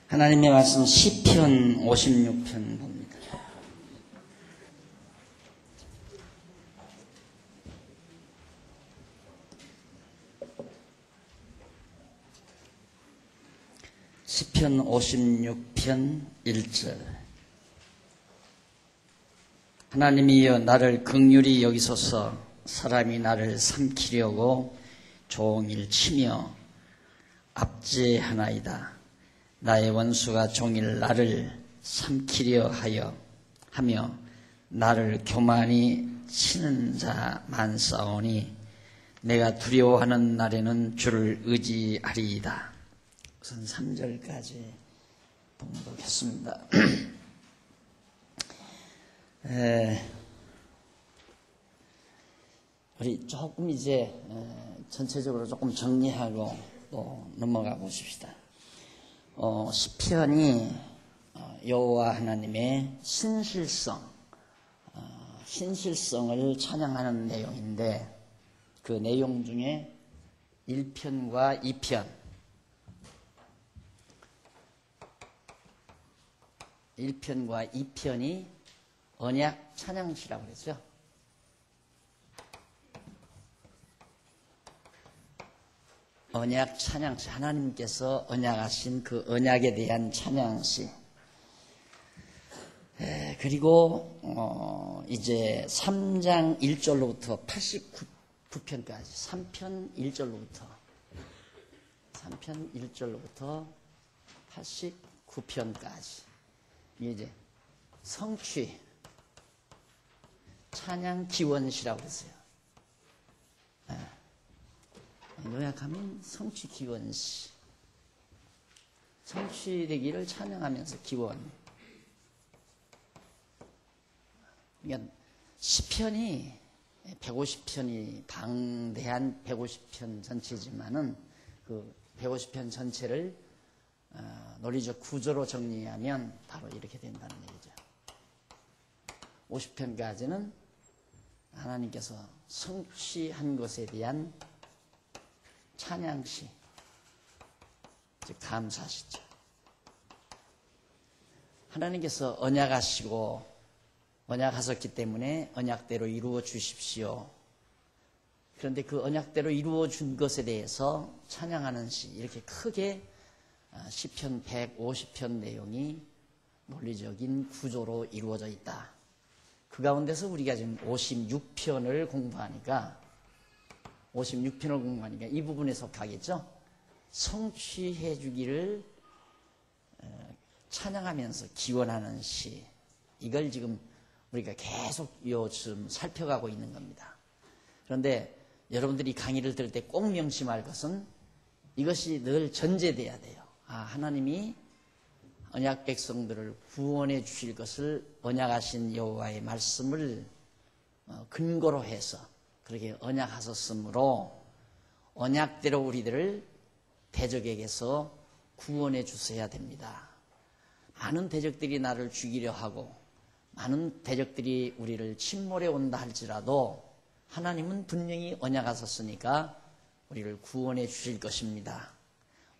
하나님의 말씀 시편 56편 봅니다. 시편 56편 1절. 하나님이여 나를 긍휼히 여기소서. 사람이 나를 삼키려고 종일 치며 압제하나이다. 나의 원수가 종일 나를 삼키려 하며 나를 교만히 치는 자 많사오니 내가 두려워하는 날에는 주를 의지하리이다. 우선 3절까지 봉독했습니다. 우리 조금 이제 전체적으로 조금 정리하고 또 넘어가 보십시다. 시편이 여호와 하나님의 신실성을 찬양하는 내용인데, 그 내용 중에 1편과 2편, 1편과 2편이 언약 찬양시라고 그랬죠. 언약 찬양시, 하나님께서 언약하신 그 언약에 대한 찬양시. 그리고 이제 3장 1절로부터 89편까지 3편 1절로부터 89편까지 이제 성취 찬양 기원시라고 했어요. 요약하면 성취 기원시, 성취되기를 찬양하면서 기원. 그러니까 시편이 150편이 방대한 150편 전체지만은 그 150편 전체를 논리적 구조로 정리하면 바로 이렇게 된다는 얘기죠. 50편까지는 하나님께서 성취한 것에 대한 찬양시, 즉 감사시죠. 하나님께서 언약하시고 언약하셨기 때문에 언약대로 이루어 주십시오. 그런데 그 언약대로 이루어 준 것에 대해서 찬양하는 시, 이렇게 크게 시편 150편 내용이 논리적인 구조로 이루어져 있다. 그 가운데서 우리가 지금 56편을 공부하니까 이 부분에 속하겠죠. 성취해 주기를 찬양하면서 기원하는 시, 이걸 지금 우리가 계속 요즘 살펴가고 있는 겁니다. 그런데 여러분들이 강의를 들을 때 꼭 명심할 것은 이것이 늘 전제돼야 돼요. 하나님이 언약 백성들을 구원해 주실 것을 언약하신 여호와의 말씀을 근거로 해서 그렇게 언약하셨으므로 언약대로 우리들을 대적에게서 구원해 주셔야 됩니다. 많은 대적들이 나를 죽이려 하고 많은 대적들이 우리를 침몰해 온다 할지라도 하나님은 분명히 언약하셨으니까 우리를 구원해 주실 것입니다.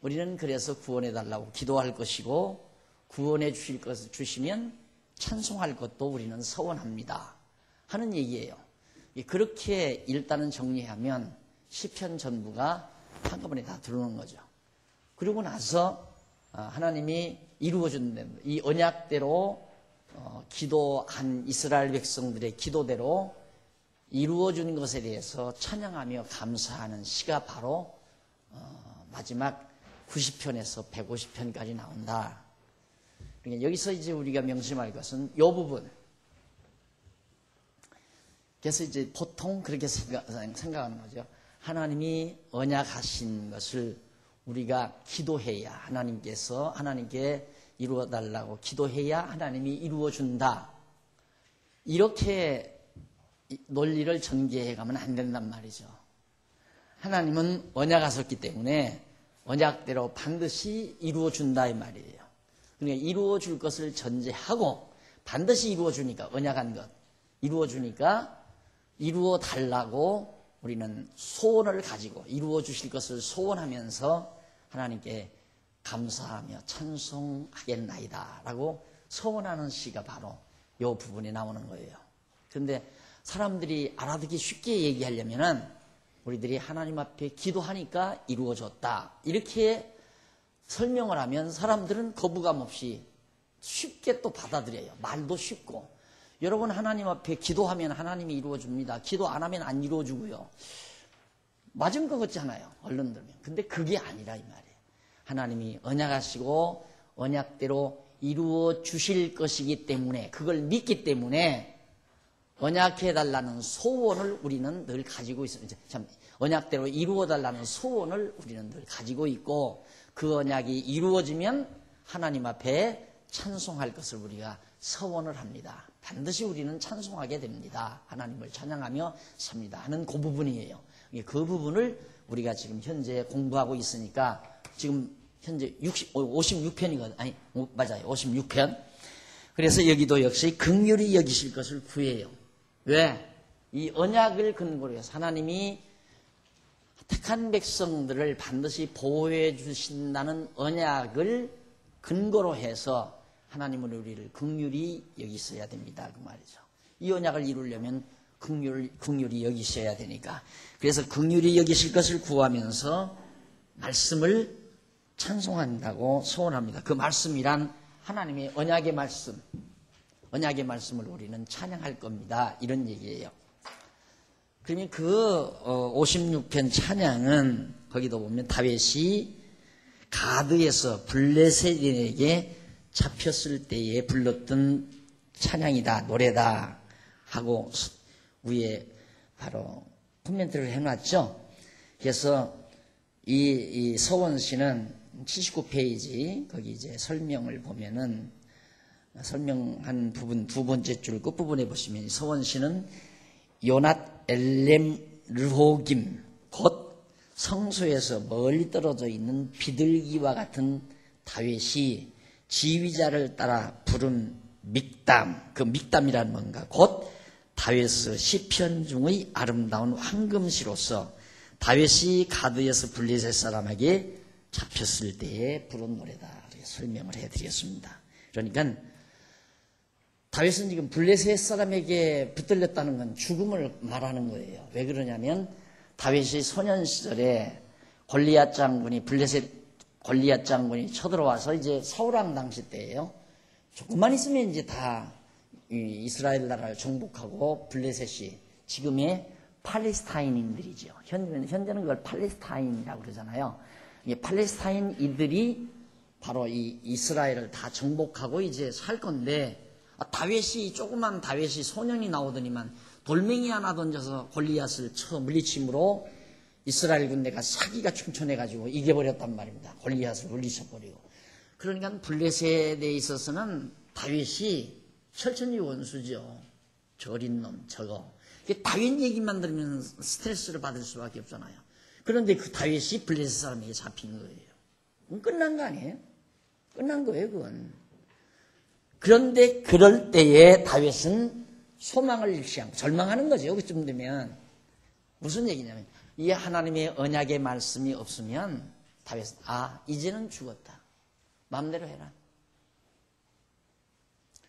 우리는 그래서 구원해 달라고 기도할 것이고 구원해 주실 것을 주시면 찬송할 것도 우리는 서원합니다 하는 얘기예요. 그렇게 일단은 정리하면 시편 전부가 한꺼번에 다 들어오는 거죠. 그리고 나서 하나님이 이루어준 이 언약대로 기도한 이스라엘 백성들의 기도대로 이루어준 것에 대해서 찬양하며 감사하는 시가 바로 마지막 90편에서 150편까지 나온다. 그러니까 여기서 이제 우리가 명심할 것은 이 부분. 그래서 이제 보통 그렇게 생각하는 거죠. 하나님이 언약하신 것을 우리가 기도해야 하나님께 이루어달라고 기도해야 하나님이 이루어준다. 이렇게 논리를 전개해 가면 안 된단 말이죠. 하나님은 언약하셨기 때문에 언약대로 반드시 이루어준다 이 말이에요. 그러니까 이루어줄 것을 전제하고 반드시 이루어주니까 언약한 것 이루어주니까 이루어달라고 우리는 소원을 가지고 이루어 주실 것을 소원하면서 하나님께 감사하며 찬송하겠나이다 라고 소원하는 시가 바로 이 부분에 나오는 거예요. 그런데 사람들이 알아듣기 쉽게 얘기하려면은 우리들이 하나님 앞에 기도하니까 이루어졌다 이렇게 설명을 하면 사람들은 거부감 없이 쉽게 또 받아들여요. 말도 쉽고. 여러분 하나님 앞에 기도하면 하나님이 이루어줍니다. 기도 안 하면 안 이루어주고요. 맞은 것 같잖아요. 얼른 들면. 근데 그게 아니라 이 말이에요. 하나님이 언약하시고 언약대로 이루어 주실 것이기 때문에 그걸 믿기 때문에 언약해달라는 소원을 우리는 늘 가지고 있어요. 참 언약대로 이루어달라는 소원을 우리는 늘 가지고 있고 그 언약이 이루어지면 하나님 앞에 찬송할 것을 우리가 서원을 합니다. 반드시 우리는 찬송하게 됩니다. 하나님을 찬양하며 삽니다 하는 그 부분이에요. 그 부분을 우리가 지금 현재 공부하고 있으니까 지금 현재 56편이거든요. 아니 맞아요. 56편. 그래서 여기도 역시 긍휼히 여기실 것을 구해요. 왜? 이 언약을 근거로 해서 하나님이 택한 백성들을 반드시 보호해 주신다는 언약을 근거로 해서 하나님은 우리를 긍휼히 여기셔야 됩니다. 그 말이죠. 이 언약을 이루려면 긍휼히 여기셔야 되니까. 그래서 긍휼히 여기실 것을 구하면서 말씀을 찬송한다고 소원합니다. 그 말씀이란 하나님의 언약의 말씀, 언약의 말씀을 우리는 찬양할 겁니다. 이런 얘기예요. 그러면 그 56편 찬양은 거기도 보면 다윗이 가드에서 블레셋인에게 잡혔을 때에 불렀던 찬양이다, 노래다 하고 위에 바로 코멘트를 해놨죠. 그래서 이 서원시는 79페이지 거기 이제 설명을 보면은 설명한 부분 두 번째 줄 끝부분에 보시면 서원시는 요낫 엘렘 르호김 곧 성소에서 멀리 떨어져 있는 비둘기와 같은 다윗이 지휘자를 따라 부른 믹담, 그 믹담이란 뭔가 곧 다윗의 시편 중의 아름다운 황금시로서 다윗이 가드에서 블레셋 사람에게 잡혔을 때에 부른 노래다 이렇게 설명을 해드렸습니다. 그러니까 다윗은 지금 블레셋 사람에게 붙들렸다는 건 죽음을 말하는 거예요. 왜 그러냐면 다윗이 소년 시절에 골리앗 장군이 블레셋 골리앗 장군이 쳐들어와서 이제 사울왕 당시 때예요. 조금만 있으면 이제 다 이스라엘 나라를 정복하고 블레셋이 지금의 팔레스타인인들이죠. 현재는 그걸 팔레스타인이라고 그러잖아요. 팔레스타인 이들이 바로 이 이스라엘을 다 정복하고 이제 살 건데 다윗이 조그만 다윗이 소년이 나오더니만 돌멩이 하나 던져서 골리앗을 쳐 물리침으로 이스라엘 군대가 사기가 충천해가지고 이겨버렸단 말입니다. 골리앗을 물리쳐버리고. 그러니까 블레셋에 있어서는 다윗이 철천지 원수죠. 저린 놈 저거. 다윗 얘기만 들으면 스트레스를 받을 수밖에 없잖아요. 그런데 그 다윗이 블레셋 사람에게 잡힌 거예요. 그건 끝난 거 아니에요? 끝난 거예요, 그건. 그런데 그럴 때에 다윗은 소망을 잃지 않고 절망하는 거죠. 그쯤 되면. 무슨 얘기냐면 이 하나님의 언약의 말씀이 없으면 다윗은 이제는 죽었다. 마음대로 해라.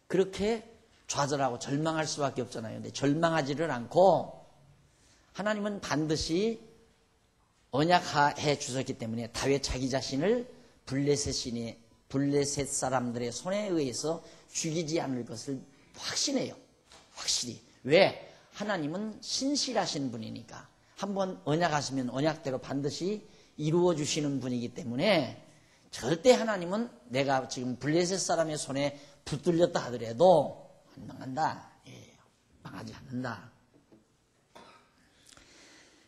그렇게 좌절하고 절망할 수밖에 없잖아요. 근데 절망하지를 않고 하나님은 반드시 언약해 주셨기 때문에 다윗 자기 자신을 블레셋 사람들의 손에 의해서 죽이지 않을 것을 확신해요. 확실히. 왜? 하나님은 신실하신 분이니까. 한번 언약하시면 언약대로 반드시 이루어 주시는 분이기 때문에 절대 하나님은 내가 지금 블레셋 사람의 손에 붙들렸다 하더라도 안 망한다. 망하지 않는다.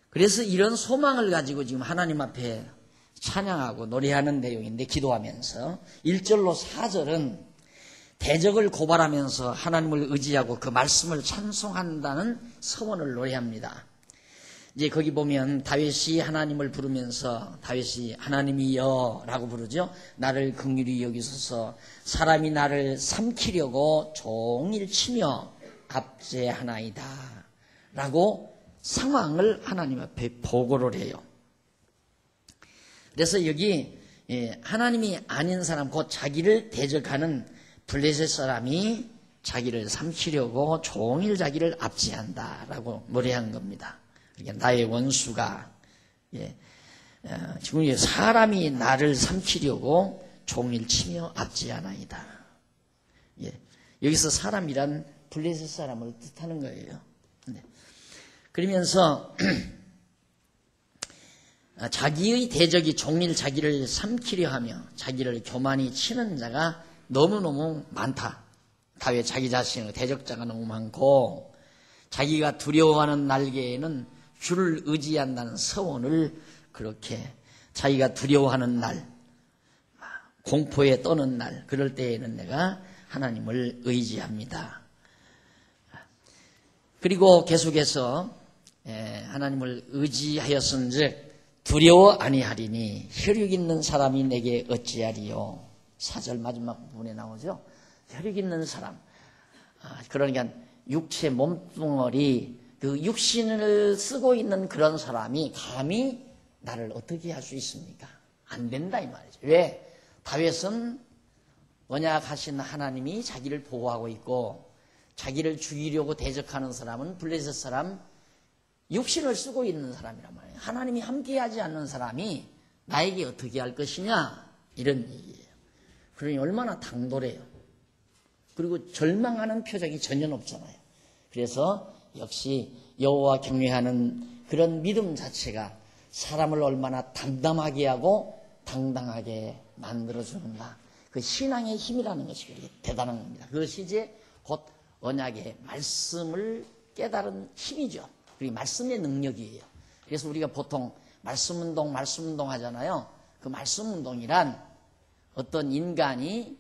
그래서 이런 소망을 가지고 지금 하나님 앞에 찬양하고 노래하는 내용인데 기도하면서 1절로 4절은 대적을 고발하면서 하나님을 의지하고 그 말씀을 찬송한다는 서원을 노래합니다. 이제 거기 보면 다윗이 하나님을 부르면서 다윗이 하나님이여 라고 부르죠. 나를 긍휼히 여기소서 사람이 나를 삼키려고 종일 치며 압제하나이다 라고 상황을 하나님 앞에 보고를 해요. 그래서 여기 하나님이 아닌 사람, 곧 자기를 대적하는 블레셋 사람이 자기를 삼키려고 종일 자기를 압제한다라고 노래한 겁니다. 그러니까 나의 원수가 지금 사람이 나를 삼키려고 종일 치며 압제하나이다. 여기서 사람이란 블레셋 사람을 뜻하는 거예요. 그러면서 자기의 대적이 종일 자기를 삼키려 하며 자기를 교만히 치는 자가 너무너무 많다. 다윗 자기 자신의 대적자가 너무 많고 자기가 두려워하는 날개에는 주를 의지한다는 서원을 그렇게 자기가 두려워하는 날, 공포에 떠는 날, 그럴 때에는 내가 하나님을 의지합니다. 그리고 계속해서 하나님을 의지하였은즉 두려워 아니하리니 혈육 있는 사람이 내게 어찌하리요. 4절 마지막 부분에 나오죠. 혈육 있는 사람, 그러니까 육체 몸뚱어리, 그 육신을 쓰고 있는 그런 사람이 감히 나를 어떻게 할 수 있습니까? 안 된다 이 말이죠. 왜? 다윗은 언약하신 하나님이 자기를 보호하고 있고 자기를 죽이려고 대적하는 사람은 블레셋 사람, 육신을 쓰고 있는 사람이란 말이에요. 하나님이 함께하지 않는 사람이 나에게 어떻게 할 것이냐, 이런 얘기예요. 그러니 얼마나 당돌해요. 그리고 절망하는 표정이 전혀 없잖아요. 그래서 역시 여호와 경외하는 그런 믿음 자체가 사람을 얼마나 담담하게 하고 당당하게 만들어주는가. 그 신앙의 힘이라는 것이 그렇게 대단한 겁니다. 그것이 이제 곧 언약의 말씀을 깨달은 힘이죠. 그리고 말씀의 능력이에요. 그래서 우리가 보통 말씀운동 하잖아요. 그 말씀운동이란 어떤 인간이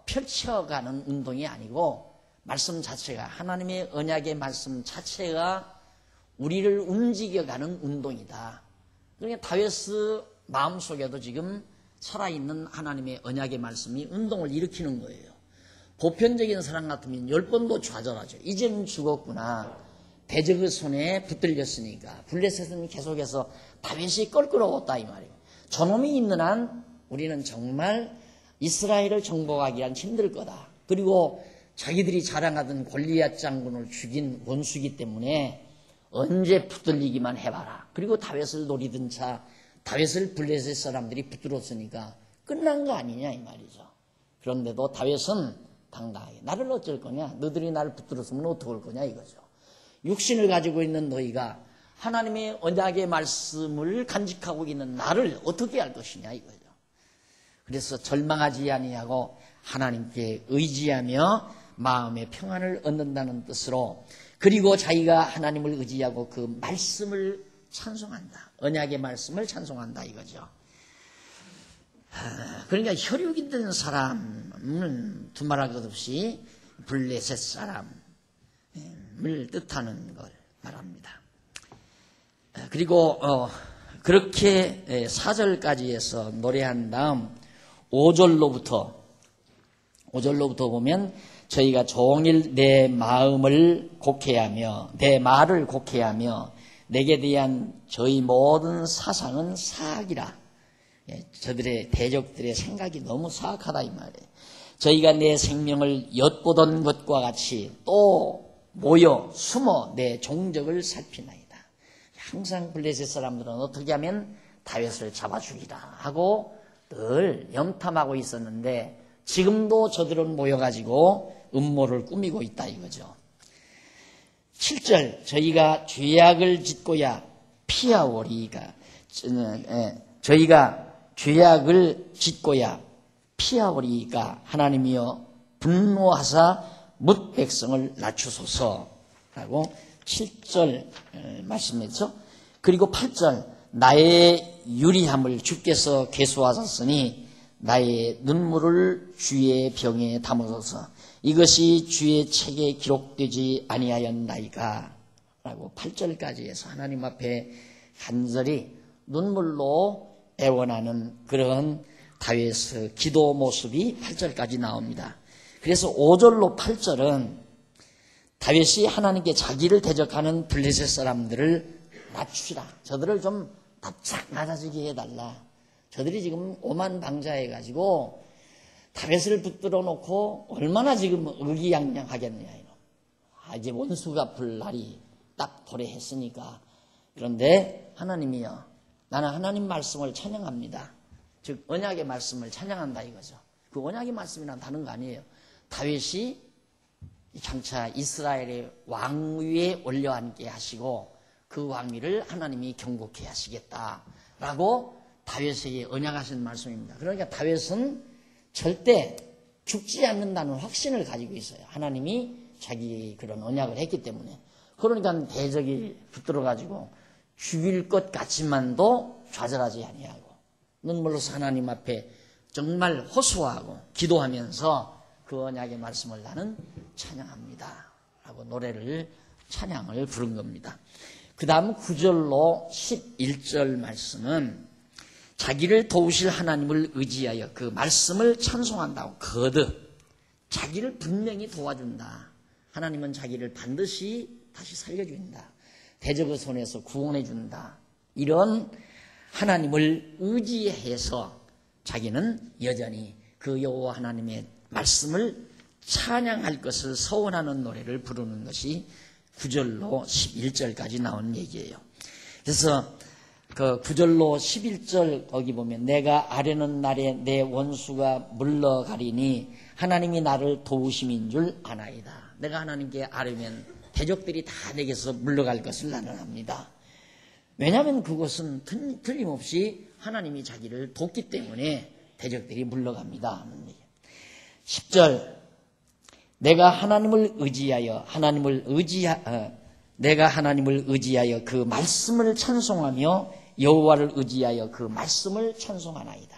펼쳐가는 운동이 아니고 말씀 자체가, 하나님의 언약의 말씀 자체가 우리를 움직여가는 운동이다. 그러니까 다윗의 마음속에도 지금 살아있는 하나님의 언약의 말씀이 운동을 일으키는 거예요. 보편적인 사람 같으면 10번도 좌절하죠. 이제는 죽었구나. 대적의 손에 붙들렸으니까. 블레셋은 계속해서 다윗이 껄끄러웠다 이 말이에요. 저놈이 있는 한 우리는 정말 이스라엘을 정복하기 위한 힘들 거다. 그리고 자기들이 자랑하던 골리앗 장군을 죽인 원수이기 때문에 언제 붙들리기만 해봐라. 그리고 다윗을 노리던 차 다윗을 블레셋 사람들이 붙들었으니까 끝난 거 아니냐 이 말이죠. 그런데도 다윗은 당당하게 나를 어쩔 거냐, 너들이 나를 붙들었으면 어떡할 거냐 이거죠. 육신을 가지고 있는 너희가 하나님의 언약의 말씀을 간직하고 있는 나를 어떻게 할 것이냐 이거죠. 그래서 절망하지 아니하고 하나님께 의지하며 마음의 평안을 얻는다는 뜻으로, 그리고 자기가 하나님을 의지하고 그 말씀을 찬송한다. 언약의 말씀을 찬송한다 이거죠. 그러니까 혈육 있는 사람은 두말할 것 없이 블레셋 사람을 뜻하는 걸 말합니다. 그리고 그렇게 4절까지 해서 노래한 다음 5절로부터 보면 저희가 종일 내 말을 곡해하며 내게 대한 저희 모든 사상은 사악이라. 저들의 대적들의 생각이 너무 사악하다 이 말이에요. 저희가 내 생명을 엿보던 것과 같이 또 모여 숨어 내 종적을 살피나이다. 항상 블레셋 사람들은 어떻게 하면 다윗을 잡아 죽이라 하고 늘 염탐하고 있었는데 지금도 저들은 모여가지고 음모를 꾸미고 있다 이거죠. 7절 저희가 죄악을 짓고야 피하오리이까. 저희가 죄악을 짓고야 피하오리이까 하나님이여 분노하사 뭇 백성을 낮추소서라고 7절 말씀했죠. 그리고 8절 나의 유리함을 주께서 계수하셨으니 나의 눈물을 주의 병에 담으소서. 이것이 주의 책에 기록되지 아니하였나이까 라고 8절까지 해서 하나님 앞에 간절히 눈물로 애원하는 그런 다윗의 기도 모습이 8절까지 나옵니다. 그래서 5절로 8절은 다윗이 하나님께 자기를 대적하는 블레셋 사람들을 낮추라. 저들을 좀 납작 낮아지게 해달라. 저들이 지금 오만방자해가지고 다윗을 붙들어 놓고 얼마나 지금 의기양양하겠느냐. 이제 원수가 풀 날이 딱 도래했으니까. 그런데 하나님이요, 나는 하나님 말씀을 찬양합니다. 즉 언약의 말씀을 찬양한다 이거죠. 그 언약의 말씀이란 다른 거 아니에요. 다윗이 장차 이스라엘의 왕위에 올려앉게 하시고 그 왕위를 하나님이 경고케 하시겠다라고 다윗에게 언약하신 말씀입니다. 그러니까 다윗은 절대 죽지 않는다는 확신을 가지고 있어요. 하나님이 자기 그런 언약을 했기 때문에. 그러니까 대적이 붙들어가지고 죽일 것 같지만도 좌절하지 아니하고 눈물로서 하나님 앞에 정말 호소하고 기도하면서 그 언약의 말씀을 나는 찬양합니다 라고 노래를 찬양을 부른 겁니다. 그 다음 9절로 11절 말씀은 자기를 도우실 하나님을 의지하여 그 말씀을 찬송한다고 거듭 자기를 분명히 도와준다. 하나님은 자기를 반드시 다시 살려준다. 대적의 손에서 구원해준다. 이런 하나님을 의지해서 자기는 여전히 그 여호와 하나님의 말씀을 찬양할 것을 서원하는 노래를 부르는 것이 9절로 11절까지 나온 얘기예요. 그래서 그 9절로 11절 거기 보면 내가 아뢰는 날에 내 원수가 물러가리니 하나님이 나를 도우심인 줄 아나이다. 내가 하나님께 아뢰면 대적들이 다 내게서 물러갈 것을 나는 압니다. 왜냐하면 그것은 틀림없이 하나님이 자기를 돕기 때문에 대적들이 물러갑니다. 10절 내가 하나님을 의지하여 그 말씀을 찬송하며 여호와를 의지하여 그 말씀을 찬송하나이다.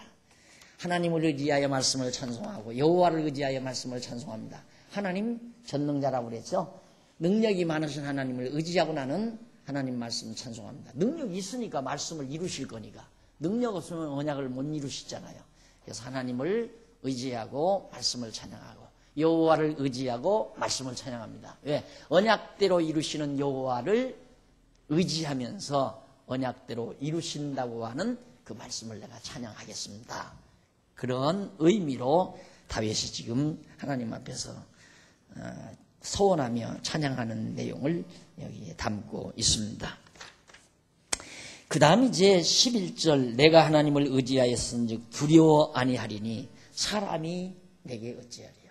하나님을 의지하여 말씀을 찬송하고 여호와를 의지하여 말씀을 찬송합니다. 하나님 전능자라고 그랬죠. 능력이 많으신 하나님을 의지하고 나는 하나님 말씀 찬송합니다. 능력이 있으니까 말씀을 이루실 거니까. 능력 없으면 언약을 못 이루시잖아요. 그래서 하나님을 의지하고 말씀을 찬양하고 여호와를 의지하고 말씀을 찬양합니다. 왜? 언약대로 이루시는 여호와를 의지하면서 언약대로 이루신다고 하는 그 말씀을 내가 찬양하겠습니다. 그런 의미로 다윗이 지금 하나님 앞에서 서원하며 찬양하는 내용을 여기에 담고 있습니다. 그 다음 이제 11절 내가 하나님을 의지하였은즉 두려워 아니하리니 사람이 내게 어찌하리요.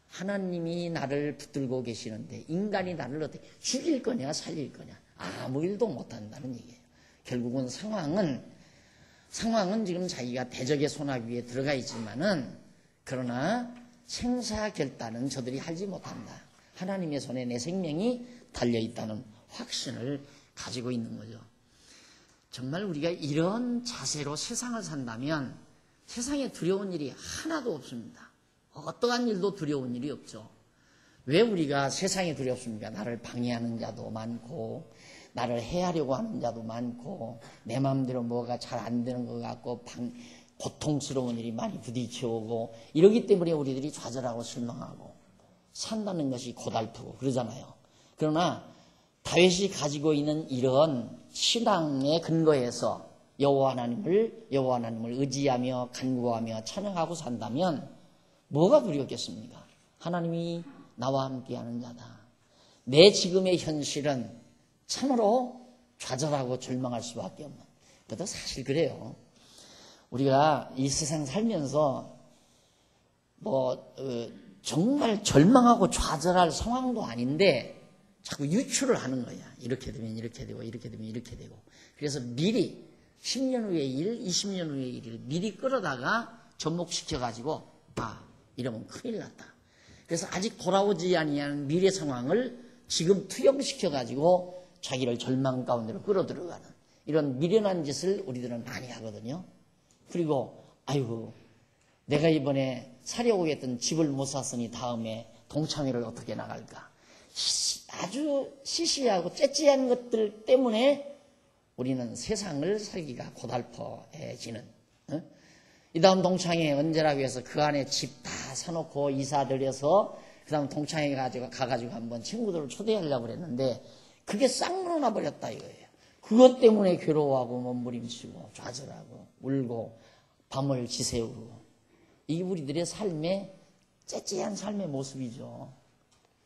하나님이 나를 붙들고 계시는데 인간이 나를 어떻게 죽일 거냐 살릴 거냐 아무 일도 못한다는 얘기예요. 결국은 상황은 지금 자기가 대적의 손아귀 위에 들어가 있지만은 그러나 생사결단은 저들이 하지 못한다. 하나님의 손에 내 생명이 달려있다는 확신을 가지고 있는 거죠. 정말 우리가 이런 자세로 세상을 산다면 세상에 두려운 일이 하나도 없습니다. 어떠한 일도 두려운 일이 없죠. 왜 우리가 세상에 두렵습니까? 나를 방해하는 자도 많고 나를 해하려고 하는 자도 많고 내 마음대로 뭐가 잘 안 되는 것 같고 고통스러운 일이 많이 부딪혀오고 이러기 때문에 우리들이 좌절하고 실망하고 산다는 것이 고달프고 그러잖아요. 그러나 다윗이 가지고 있는 이런 신앙의 근거에서 여호와 하나님을 의지하며 간구하며 찬양하고 산다면 뭐가 두렵겠습니까? 하나님이 나와 함께하는 자다. 내 지금의 현실은 참으로 좌절하고 절망할 수밖에 없는. 그것도 사실 그래요. 우리가 이 세상 살면서 정말 절망하고 좌절할 상황도 아닌데 자꾸 유추를 하는 거야. 이렇게 되면 이렇게 되고 이렇게 되면 이렇게 되고. 그래서 미리 10년 후의 일, 20년 후의 일을 미리 끌어다가 접목시켜가지고 이러면 큰일 났다. 그래서 아직 돌아오지 아니한 미래 상황을 지금 투영시켜가지고 자기를 절망 가운데로 끌어들어가는 이런 미련한 짓을 우리들은 많이 하거든요. 그리고 내가 이번에 사려고 했던 집을 못 샀으니 다음에 동창회를 어떻게 나갈까. 아주 시시하고 째째한 것들 때문에 우리는 세상을 살기가 고달퍼해지는. 이 다음 동창회 언제라고 해서 그 안에 집 다 사놓고 이사 들여서 그 다음 동창회 가가지고 한번 친구들을 초대하려고 그랬는데 그게 싹 물어나 버렸다 이거예요. 그것 때문에 괴로워하고 몸부림치고 좌절하고 울고 밤을 지새우고 이게 우리들의 삶의 째째한 삶의 모습이죠.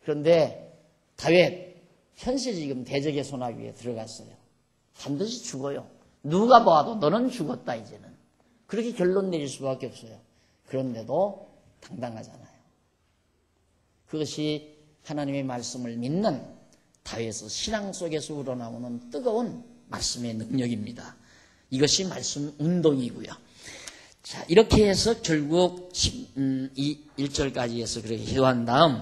그런데 다윗 현실 지금 대적의 소나기에 들어갔어요. 반드시 죽어요. 누가 봐도 너는 죽었다 이제는. 그렇게 결론 내릴 수밖에 없어요. 그런데도 당당하잖아요. 그것이 하나님의 말씀을 믿는 다윗의 신앙 속에서 우러나오는 뜨거운 말씀의 능력입니다. 이것이 말씀 운동이고요. 자, 이렇게 해서 결국 1절까지 해서 그렇게 기도한 다음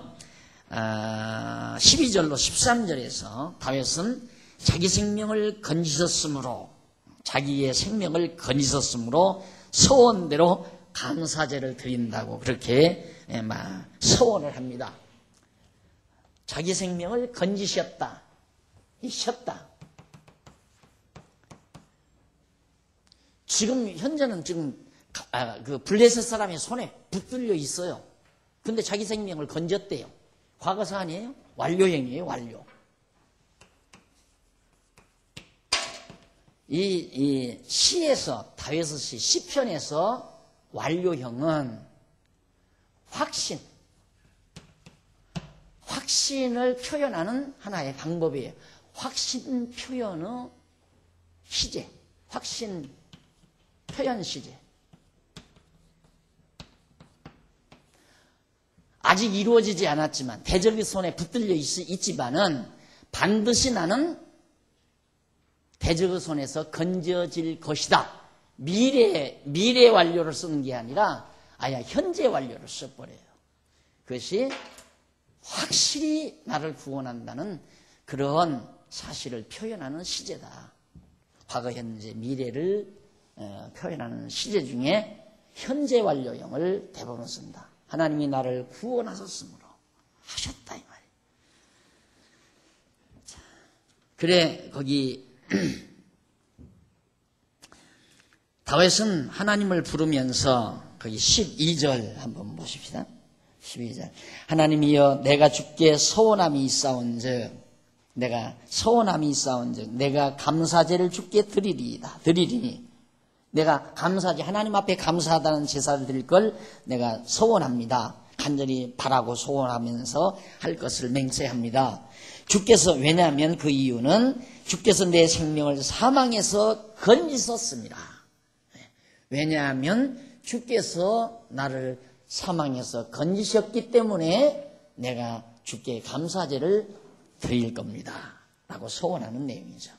12절로 13절에서 다윗은 자기 생명을 건지셨으므로 자기의 생명을 건지셨으므로 서원대로 감사제를 드린다고 그렇게 서원을 합니다. 자기 생명을 건지셨다. 쉬었다. 지금 현재는 그 블레셋 사람의 손에 붙들려 있어요. 근데 자기 생명을 건졌대요. 과거사 아니에요? 완료형이에요, 완료. 이 시에서, 다윗의 시, 시편에서 완료형은 확신을 표현하는 하나의 방법이에요. 확신 표현의 시제, 확신 표현 시제. 아직 이루어지지 않았지만 대적의 손에 붙들려 있지만은 반드시 나는 대적의 손에서 건져질 것이다. 미래 완료를 쓰는 게 아니라 아예 현재 완료를 써버려요. 그것이 확실히 나를 구원한다는 그런 사실을 표현하는 시제다. 과거, 현재, 미래를 표현하는 시제 중에 현재 완료형을 대부분 쓴다. 하나님이 나를 구원하셨으므로 하셨다 이 말이에요. 자, 그래 거기 다윗은 하나님을 부르면서 거기 12절 한번 보십시다. 12절 하나님이여 내가 주께 서원함이 있사온즉 내가 감사제를 주께 드리리니 내가 감사제 하나님 앞에 감사하다는 제사를 드릴 걸 내가 서원합니다. 간절히 바라고 소원하면서 할 것을 맹세합니다. 주께서 왜냐하면 그 이유는 주께서 내 생명을 사망에서 건지셨습니다. 왜냐하면 주께서 나를 사망에서 건지셨기 때문에 내가 주께 감사제를 드릴 겁니다. 라고 소원하는 내용이죠.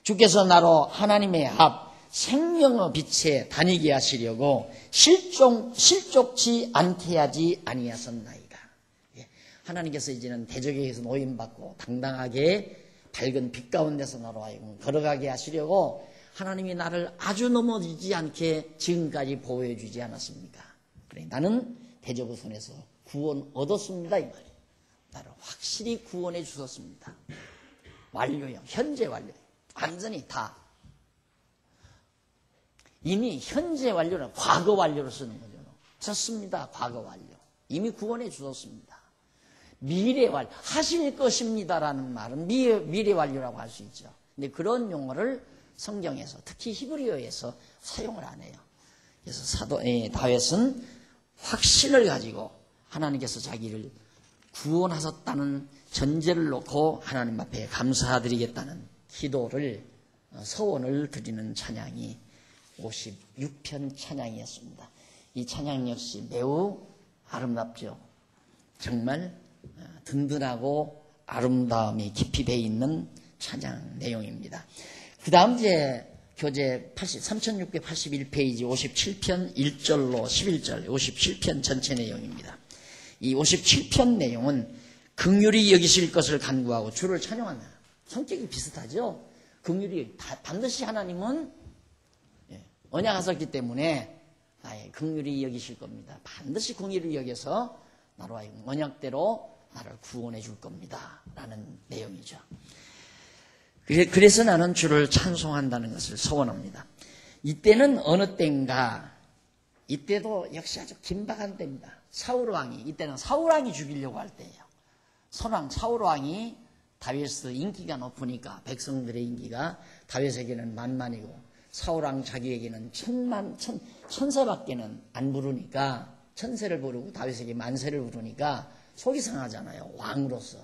주께서 나로 하나님의 앞 생명의 빛에 다니게 하시려고 실족치 않게 하지 아니하셨나이다. 하나님께서 이제는 대적에 의해서 노임받고 당당하게 밝은 빛 가운데서 나로 하여금 걸어가게 하시려고 하나님이 나를 아주 넘어지지 않게 지금까지 보호해 주지 않았습니까? 그래, 나는 대적의 손에서 구원 얻었습니다 이 말이에요. 나를 확실히 구원해 주셨습니다. 완료형, 현재 완료, 완전히 다. 이미 현재 완료는 과거 완료로 쓰는 거죠. 좋습니다. 과거 완료. 이미 구원해 주셨습니다. 미래 완료, 하실 것입니다라는 말은 미래 완료라고 할 수 있죠. 근데 그런 용어를 성경에서 특히 히브리어에서 사용을 안 해요. 그래서 다윗은 확신을 가지고 하나님께서 자기를 구원하셨다는 전제를 놓고 하나님 앞에 감사드리겠다는 기도를 서원을 드리는 찬양이 56편 찬양이었습니다. 이 찬양 역시 매우 아름답죠. 정말 든든하고 아름다움이 깊이 배 있는 찬양 내용입니다. 그 다음 이제 교재 3681페이지 57편 1절로 11절 57편 전체 내용입니다. 이 57편 내용은 긍휼히 여기실 것을 간구하고 주를 찬양한다. 성격이 비슷하죠. 긍휼히 반드시 하나님은 언약하셨기 때문에 긍휼히 여기실 겁니다. 반드시 긍휼히 여겨서 나로 하여금 언약대로 나를 구원해 줄 겁니다. 라는 내용이죠. 그래서 나는 주를 찬송한다는 것을 소원합니다. 이때는 어느 때인가? 이때도 역시 아주 긴박한 때입니다. 사울왕이, 이때는 사울왕이 죽이려고 할 때예요. 사울왕이 다윗의 인기가 높으니까 백성들의 인기가 다윗에게는 만만이고 사울왕 자기에게는 천세밖에는 안 부르니까 천세를 부르고 다윗에게 만세를 부르니까 속이 상하잖아요. 왕으로서.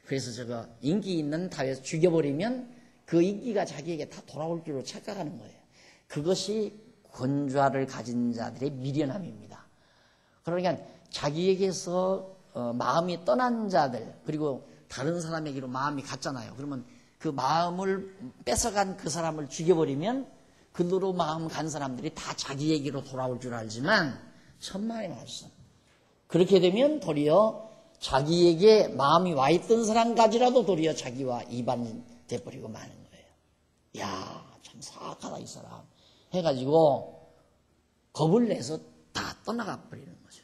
그래서 저거 인기 있는 다윗 죽여버리면 그 인기가 자기에게 다 돌아올 줄로 착각하는 거예요. 그것이 권좌를 가진 자들의 미련함입니다. 그러니까 자기에게서 마음이 떠난 자들 그리고 다른 사람에게로 마음이 갔잖아요. 그러면 그 마음을 뺏어간 그 사람을 죽여버리면 그대로 마음 간 사람들이 다 자기에게로 돌아올 줄 알지만 천만의 말씀. 그렇게 되면 도리어 자기에게 마음이 와 있던 사람까지라도 도리어 자기와 이반이 돼버리고 마는 거예요. 야, 참 사악하다 이 사람 해가지고 겁을 내서 다 떠나가 버리는 거죠.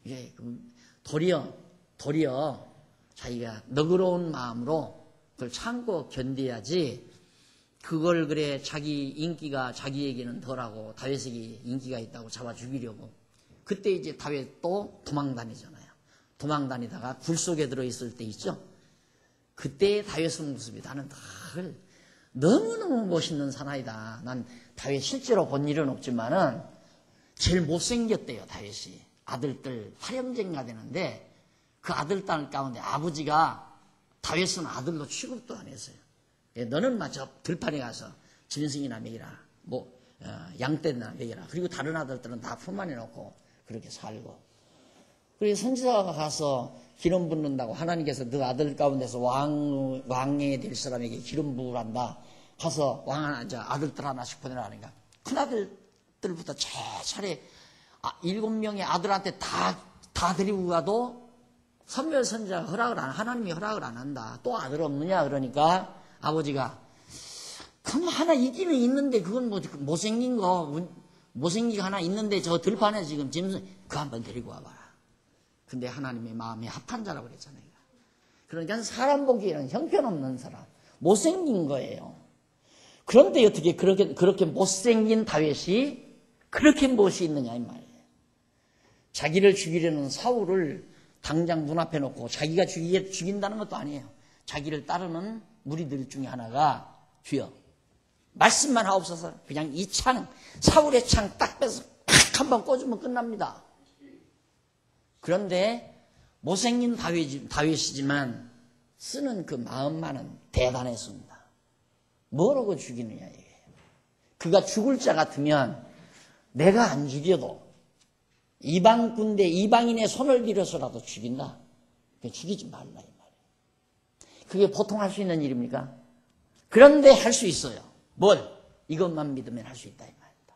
이게 도리어 자기가 너그러운 마음으로 그걸 참고 견뎌야지 그걸 그래 자기 인기가 자기에게는 덜하고 다윗에게 인기가 있다고 잡아 죽이려고 그때 이제 다윗 또 도망다니잖아요. 도망다니다가 굴 속에 들어있을 때 있죠. 그때의 다윗의 모습이 나는 늘 너무너무 멋있는 사나이다. 난 다윗 실제로 본 일은 없지만은 제일 못생겼대요. 다윗이. 아들들 8형제가 되는데 그 아들딸 가운데 아버지가 다윗은 아들로 취급도 안 했어요. 너는 마저 들판에 가서 짐승이나 먹이라, 양떼나 먹이라. 그리고 다른 아들들은 다 품안에 놓고 그렇게 살고. 그리고 선지자가 가서 기름 붓는다고 하나님께서 너 아들 가운데서 왕에 될 사람에게 기름 부으란다. 가서 아들들 하나씩 보내라니까. 큰 아들들부터 차례 7명의 아들한테 다 데리고 가도 선별 선지자가 하나님이 허락을 안 한다. 또 아들 없느냐 그러니까 아버지가 그럼 하나 있기는 있는데 그건 못생긴 거 하나 있는데 저 들판에 지금 짐승 그거 한번 데리고 와봐라. 근데 하나님의 마음이 합한 자라고 그랬잖아요. 그러니까 사람 보기에는 형편없는 사람, 못생긴 거예요. 그런데 어떻게 그렇게 못생긴 다윗이 그렇게 무엇이 있느냐 이 말이에요. 자기를 죽이려는 사울을 당장 눈앞에 놓고 자기가 죽인다는 것도 아니에요. 자기를 따르는 무리들 중에 하나가 주여 말씀만 하옵소서. 그냥 이 사울의 창 딱 빼서 탁 한번 꽂으면 끝납니다. 그런데 못생긴 다윗이지만 쓰는 그 마음만은 대단했습니다. 뭐라고 죽이느냐 이게. 그가 죽을 자 같으면 내가 안 죽여도 이방 군대 이방인의 손을 빌어서라도 죽인다. 죽이지 말라 이 말이에요. 그게 보통 할 수 있는 일입니까? 그런데 할 수 있어요. 뭘? 이것만 믿으면 할 수 있다 이 말입니다.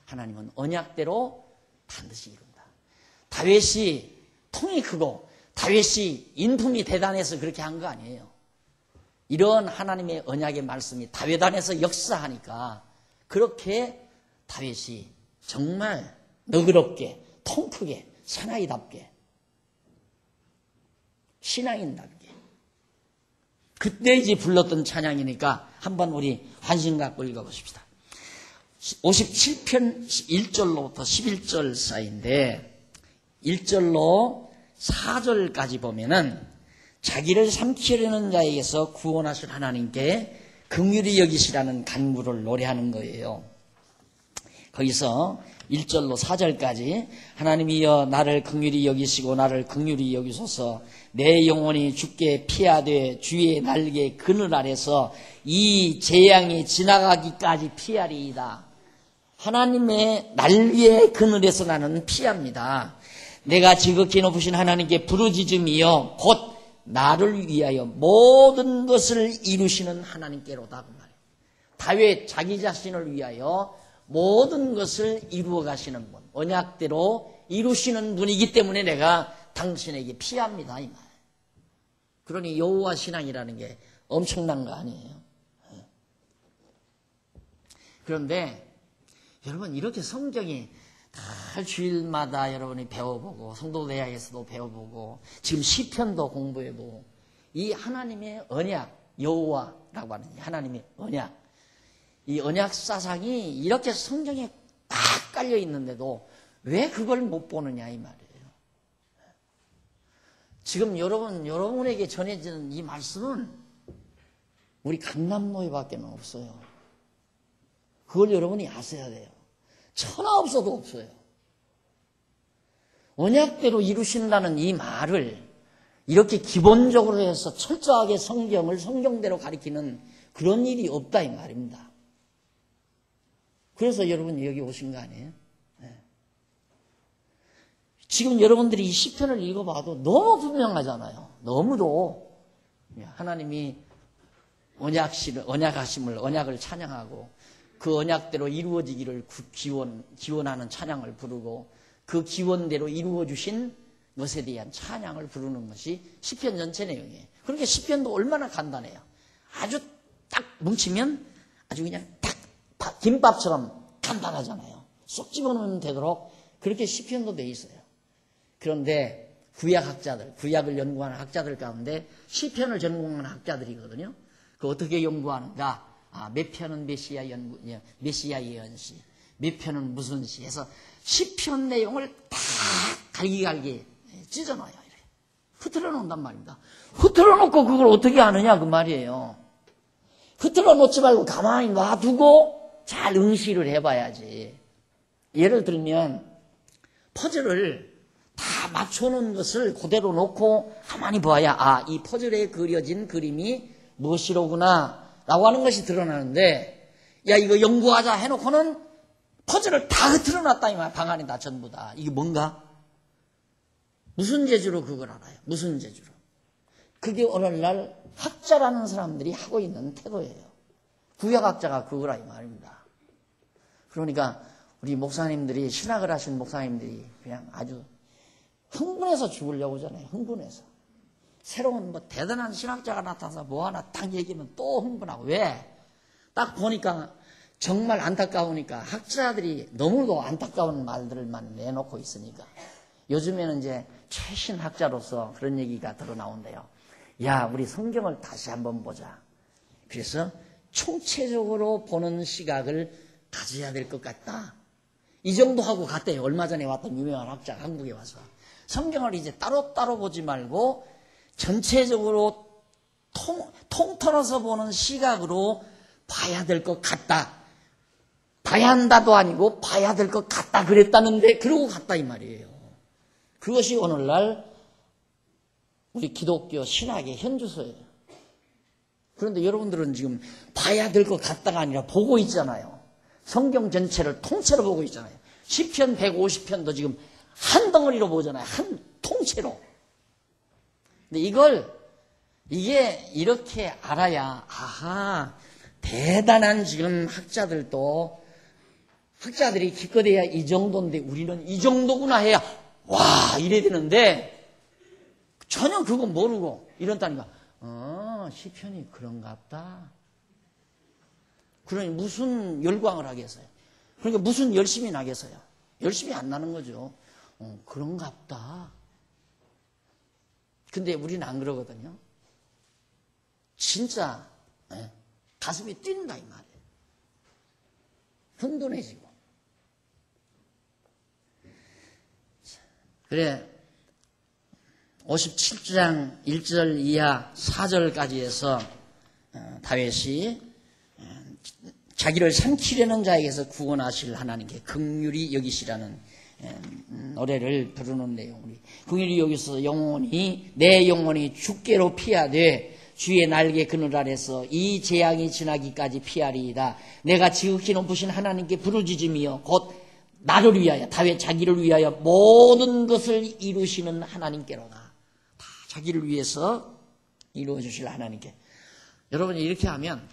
하나님은 언약대로 반드시 이룬다. 다윗이 통이 크고 다윗이 인품이 대단해서 그렇게 한 거 아니에요. 이런 하나님의 언약의 말씀이 다윗 안에서 역사하니까 그렇게 다윗이 정말 너그럽게 통 크게 사나이답게 신앙인답게 그때 이제 불렀던 찬양이니까 한번 우리 관심 갖고 읽어보십시다. 57편 1절로부터 11절 사이인데 1절로 4절까지 보면은 자기를 삼키려는 자에게서 구원하실 하나님께 긍휼히 여기시라는 간구를 노래하는 거예요. 거기서 1절로 4절까지 하나님이여 나를 긍휼히 여기시고 나를 긍휼히 여기소서. 내 영혼이 주께 피하되 주의 날개 그늘 아래서 이 재앙이 지나가기까지 피하리이다. 하나님의 날개의 그늘에서 나는 피합니다. 내가 지극히 높으신 하나님께 부르짖음이여 곧 나를 위하여 모든 것을 이루시는 하나님께로다. 그 말이에요. 다윗 자기 자신을 위하여 모든 것을 이루어 가시는 분, 언약대로 이루시는 분이기 때문에 내가 당신에게 피합니다 이 말. 그러니 여호와 신앙이라는 게 엄청난 거 아니에요. 그런데 여러분 이렇게 성경이 다 주일마다 여러분이 배워보고 성도대학에서도 배워보고 지금 시편도 공부해보고 이 하나님의 언약 여호와라고 하는 하나님의 언약 이 언약 사상이 이렇게 성경에 딱 깔려 있는데도 왜 그걸 못 보느냐 이 말이에요. 지금 여러분에게 전해지는 이 말씀은 우리 강남노예밖에 없어요. 그걸 여러분이 아셔야 돼요. 천하 없어도 없어요. 언약대로 이루신다는 이 말을 이렇게 기본적으로 해서 철저하게 성경을 성경대로 가리키는 그런 일이 없다 이 말입니다. 그래서 여러분이 여기 오신 거 아니에요? 네. 지금 여러분들이 이 시편을 읽어봐도 너무 분명하잖아요. 너무도 하나님이 언약을 찬양하고 그 언약대로 이루어지기를 기원하는 찬양을 부르고 그 기원대로 이루어주신 것에 대한 찬양을 부르는 것이 시편 전체 내용이에요. 그러니까 시편도 얼마나 간단해요. 아주 딱 뭉치면 아주 그냥 딱 김밥처럼 간단하잖아요. 쏙 집어넣으면 되도록 그렇게 시편도 돼 있어요. 그런데 구약을 연구하는 학자들 가운데 시편을 전공하는 학자들이거든요. 그 어떻게 연구하는가? 몇 편은 메시아 예언시, 몇 편은 무슨 시 해서 시편 내용을 다 갈기갈기 찢어놔요. 이렇게. 흐트러 놓는단 말입니다. 흐트러 놓고 그걸 어떻게 아느냐 그 말이에요. 흐트러 놓지 말고 가만히 놔두고 잘 응시를 해봐야지. 예를 들면 퍼즐을 다 맞춰놓은 것을 그대로 놓고 가만히 봐야 이 퍼즐에 그려진 그림이 무엇이로구나 라고 하는 것이 드러나는데 이거 연구하자 해놓고는 퍼즐을 다 흐트러 놨다 이 말. 방 안에 다 전부 다. 이게 뭔가? 무슨 재주로 그걸 알아요? 무슨 재주로? 그게 오늘날 학자라는 사람들이 하고 있는 태도예요. 구약학자가 그거라 이 말입니다. 그러니까 우리 목사님들이 신학을 하신 목사님들이 그냥 아주 흥분해서 죽으려고 하잖아요. 흥분해서. 새로운 대단한 신학자가 나타나서 뭐 하나 딱 얘기하면 또 흥분하고. 왜? 딱 보니까 정말 안타까우니까 학자들이 너무도 안타까운 말들만 내놓고 있으니까 요즘에는 이제 최신 학자로서 그런 얘기가 드러나온대요. 우리 성경을 다시 한번 보자. 그래서 총체적으로 보는 시각을 가져야 될 것 같다. 이 정도 하고 갔대요. 얼마 전에 왔던 유명한 학자가 한국에 와서. 성경을 이제 따로따로 보지 말고 전체적으로 통틀어서 보는 시각으로 봐야 될 것 같다. 봐야 한다도 아니고 봐야 될 것 같다 그랬다는데 그러고 갔다 이 말이에요. 그것이 오늘날 우리 기독교 신학의 현주소예요. 그런데 여러분들은 지금 봐야 될 것 같다가 아니라 보고 있잖아요. 성경 전체를 통째로 보고 있잖아요. 시편 150편도 지금 한 덩어리로 보잖아요. 한 통째로. 근데 이게 이렇게 알아야 대단한 지금 학자들이 기껏해야 이 정도인데 우리는 이 정도구나 해야 이래야 되는데 전혀 그거 모르고 이런다니까 시편이 그런갑다. 그러니 무슨 열광을 하겠어요. 그러니까 무슨 열심이 나겠어요. 열심이 안 나는 거죠. 그런갑다. 근데 우리는 안 그러거든요. 진짜 가슴이 뛴다 이 말이에요. 흥분해지고. 그래 57장 1절 이하 4절까지 해서 다윗이 자기를 삼키려는 자에게서 구원하실 하나님께 긍휼히 여기시라는 노래를 부르는 내용. 긍휼히 여기서 내 영혼이 주께로 피하되 주의 날개 그늘 아래서 이 재앙이 지나기까지 피하리이다. 내가 지극히 높으신 하나님께 부르짖으며 곧 나를 위하여 다윗 자기를 위하여 모든 것을 이루시는 하나님께로다. 다 자기를 위해서 이루어 주실 하나님께. 여러분이 이렇게 하면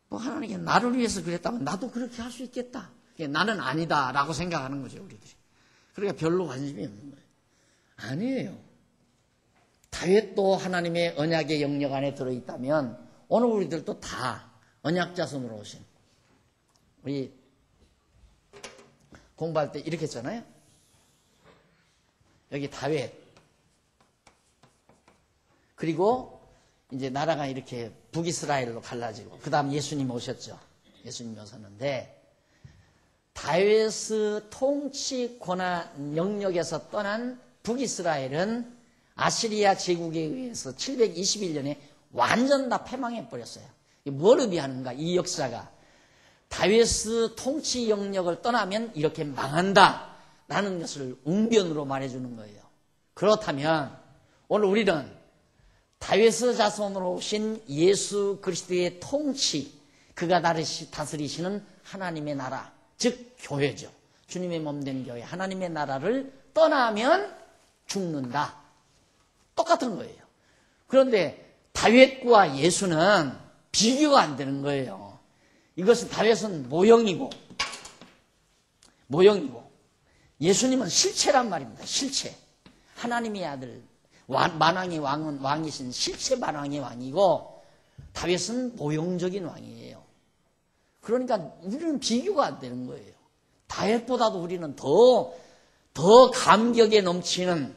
하나님께 나를 위해서 그랬다면 나도 그렇게 할 수 있겠다. 나는 아니다라고 생각하는 거죠 우리들이. 그러니까 별로 관심이 없는 거예요. 아니에요. 다윗도 하나님의 언약의 영역 안에 들어있다면 오늘 우리들도 다 언약 자손으로 오신 우리 공부할 때 이렇게 했잖아요. 여기 다윗 그리고 이제 나라가 이렇게 북이스라엘로 갈라지고 그 다음 예수님 오셨죠. 예수님이 오셨는데 다윗의 통치 권한 영역에서 떠난 북이스라엘은 아시리아 제국에 의해서 721년에 완전 다 패망해버렸어요. 뭘 의미하는가? 이 역사가 다윗의 통치 영역을 떠나면 이렇게 망한다 라는 것을 웅변으로 말해주는 거예요. 그렇다면 오늘 우리는 다윗의 자손으로 오신 예수 그리스도의 통치, 그가 다스리시는 하나님의 나라, 즉 교회죠. 주님의 몸된 교회, 하나님의 나라를 떠나면 죽는다. 똑같은 거예요. 그런데 다윗과 예수는 비교가 안 되는 거예요. 이것은 다윗은 모형이고 예수님은 실체란 말입니다. 실체. 하나님의 아들, 만왕의 왕이신 실체 만왕의 왕이고 다윗은 모형적인 왕이에요. 그러니까 우리는 비교가 안 되는 거예요. 다윗보다도 우리는 더 감격에 넘치는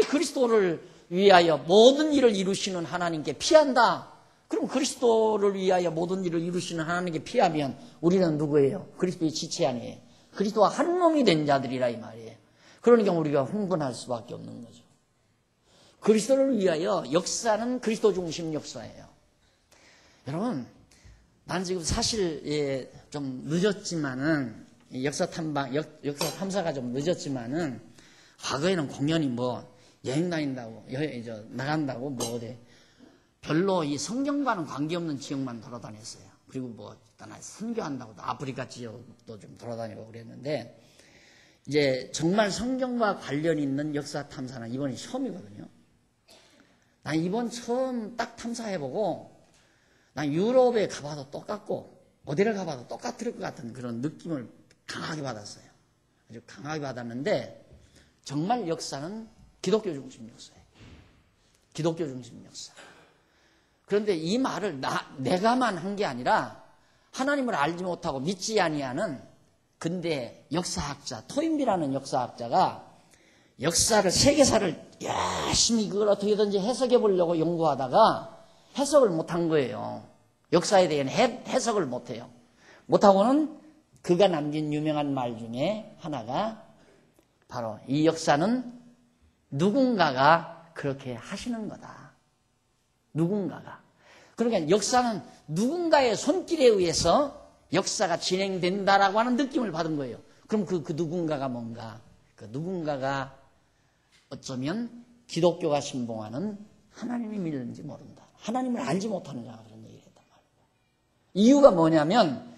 그리스도를 위하여 모든 일을 이루시는 하나님께 피한다. 그럼 그리스도를 위하여 모든 일을 이루시는 하나님께 피하면 우리는 누구예요? 그리스도의 지체 아니에요. 그리스도와 한 몸이 된 자들이라 이 말이에요. 그러니까 우리가 흥분할 수밖에 없는 거죠. 그리스도를 위하여 역사는 그리스도 중심 역사예요. 여러분, 나는 지금 사실 좀 늦었지만은 역사 탐사가 좀 늦었지만은 과거에는 공연히 여행 다닌다고 나간다고 어디 별로 이 성경과는 관계없는 지역만 돌아다녔어요. 그리고 일단 선교한다고 아프리카 지역도 좀 돌아다니고 그랬는데 이제 정말 성경과 관련 있는 역사 탐사는 이번이 처음이거든요. 난 이번 처음 딱 탐사해보고 난 유럽에 가봐도 똑같고 어디를 가봐도 똑같을 것 같은 그런 느낌을 강하게 받았어요. 아주 강하게 받았는데 정말 역사는 기독교 중심 역사예요. 기독교 중심 역사. 그런데 이 말을 내가만 한 게 아니라 하나님을 알지 못하고 믿지 아니하는 근대 역사학자, 토인비라는 역사학자가 역사를, 세계사를 열심히 그걸 어떻게든지 해석해 보려고 연구하다가 해석을 못한 거예요. 역사에 대한 해석을 못해요. 못하고는 그가 남긴 유명한 말 중에 하나가 바로 이 역사는 누군가가 그렇게 하시는 거다. 누군가가. 그러니까 역사는 누군가의 손길에 의해서 역사가 진행된다라고 하는 느낌을 받은 거예요. 그럼 그 누군가가 뭔가? 그 누군가가 어쩌면 기독교가 신봉하는 하나님이 믿는지 모른다. 하나님을 알지 못하는 자가 그런 얘기를 했단 말이에요. 이유가 뭐냐면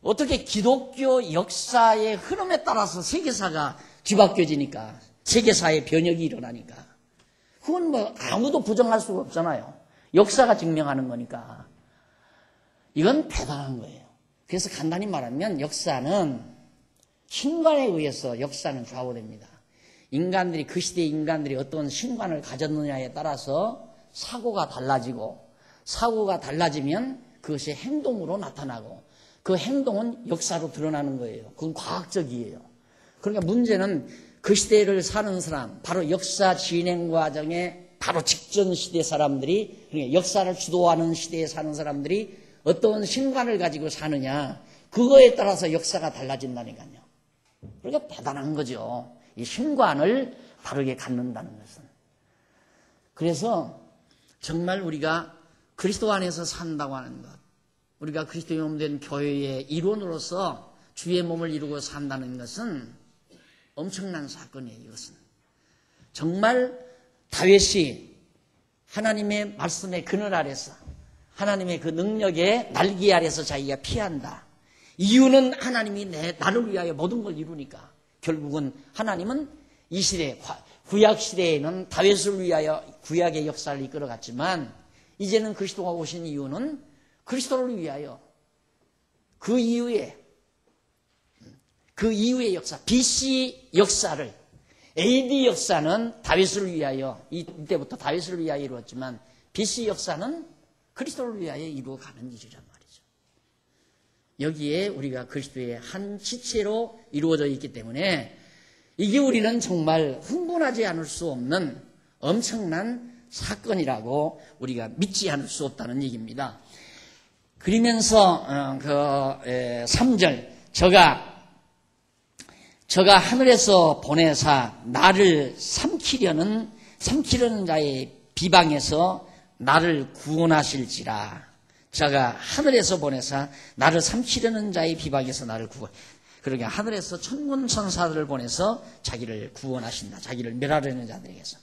어떻게 기독교 역사의 흐름에 따라서 세계사가 뒤바뀌어지니까, 세계사의 변혁이 일어나니까 그건 아무도 부정할 수가 없잖아요. 역사가 증명하는 거니까. 이건 대단한 거예요. 그래서 간단히 말하면 역사는 신관에 의해서 역사는 좌우됩니다. 그 시대의 인간들이 어떤 신관을 가졌느냐에 따라서 사고가 달라지고, 사고가 달라지면 그것이 행동으로 나타나고, 그 행동은 역사로 드러나는 거예요. 그건 과학적이에요. 그러니까 문제는 그 시대를 사는 사람, 바로 역사 진행 과정에 바로 직전 시대 사람들이, 그러니까 역사를 주도하는 시대에 사는 사람들이 어떤 신관을 가지고 사느냐, 그거에 따라서 역사가 달라진다니까요. 그러니까 대단한 거죠. 이 신관을 바르게 갖는다는 것은. 그래서 정말 우리가 그리스도 안에서 산다고 하는 것, 우리가 그리스도의 몸 된 교회의 일원으로서 주의 몸을 이루고 산다는 것은 엄청난 사건이에요. 이것은 정말 다윗이 하나님의 말씀의 그늘 아래서, 하나님의 그 능력의 날개 아래서 자기가 피한다. 이유는 하나님이 나를 위하여 모든 걸 이루니까. 결국은 하나님은 이 시대, 구약 시대에는 다윗을 위하여 구약의 역사를 이끌어갔지만 이제는 그리스도가 오신 이유는 그리스도를 위하여 그 이후의 역사, BC 역사를, AD 역사는 다윗을 위하여, 이때부터 다윗을 위하여 이루었지만 BC 역사는 그리스도를 위하여 이루어가는 일이란 말이죠. 여기에 우리가 그리스도의 한 지체로 이루어져 있기 때문에 이게 우리는 정말 흥분하지 않을 수 없는 엄청난 사건이라고 우리가 믿지 않을 수 없다는 얘기입니다. 그러면서 3절 저가 하늘에서 보내사 나를 삼키려는 삼키려는 자의 비방에서 나를 구원하실지라. 자가 하늘에서 보내사 나를 삼키려는 자의 비방에서 나를 구원. 그러니까 하늘에서 천군 천사들을 보내서 자기를 구원하신다. 자기를 멸하려는 자들에게서.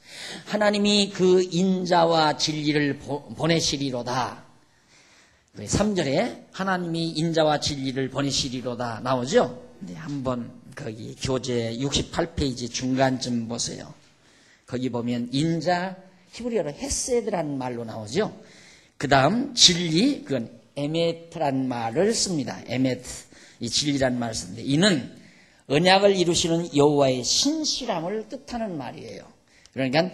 하나님이 그 인자와 진리를 보내시리로다. 3절에 하나님이 인자와 진리를 보내시리로다 나오죠? 네, 한번 거기 교재 68페이지 중간쯤 보세요. 거기 보면 인자, 히브리어로 헤세드라는 말로 나오죠? 그 다음 진리, 그건 에메트란 말을 씁니다. 에메트, 이 진리란 말을 쓰는데 이는 언약을 이루시는 여호와의 신실함을 뜻하는 말이에요. 그러니까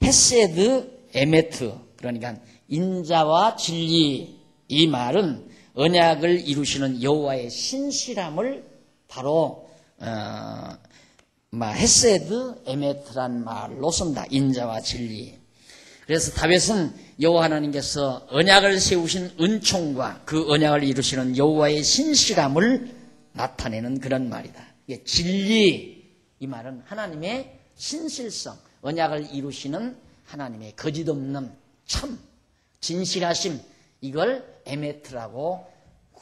헤세드, 에메트, 그러니까 인자와 진리, 이 말은 언약을 이루시는 여호와의 신실함을 바로 헤세드, 에메트란 말로 쓴다. 인자와 진리. 그래서 다윗은 여호와 하나님께서 언약을 세우신 은총과 그 언약을 이루시는 여호와의 신실함을 나타내는 그런 말이다. 이게 진리, 이 말은 하나님의 신실성, 언약을 이루시는 하나님의 거짓없는 참, 진실하심, 이걸 에메트라고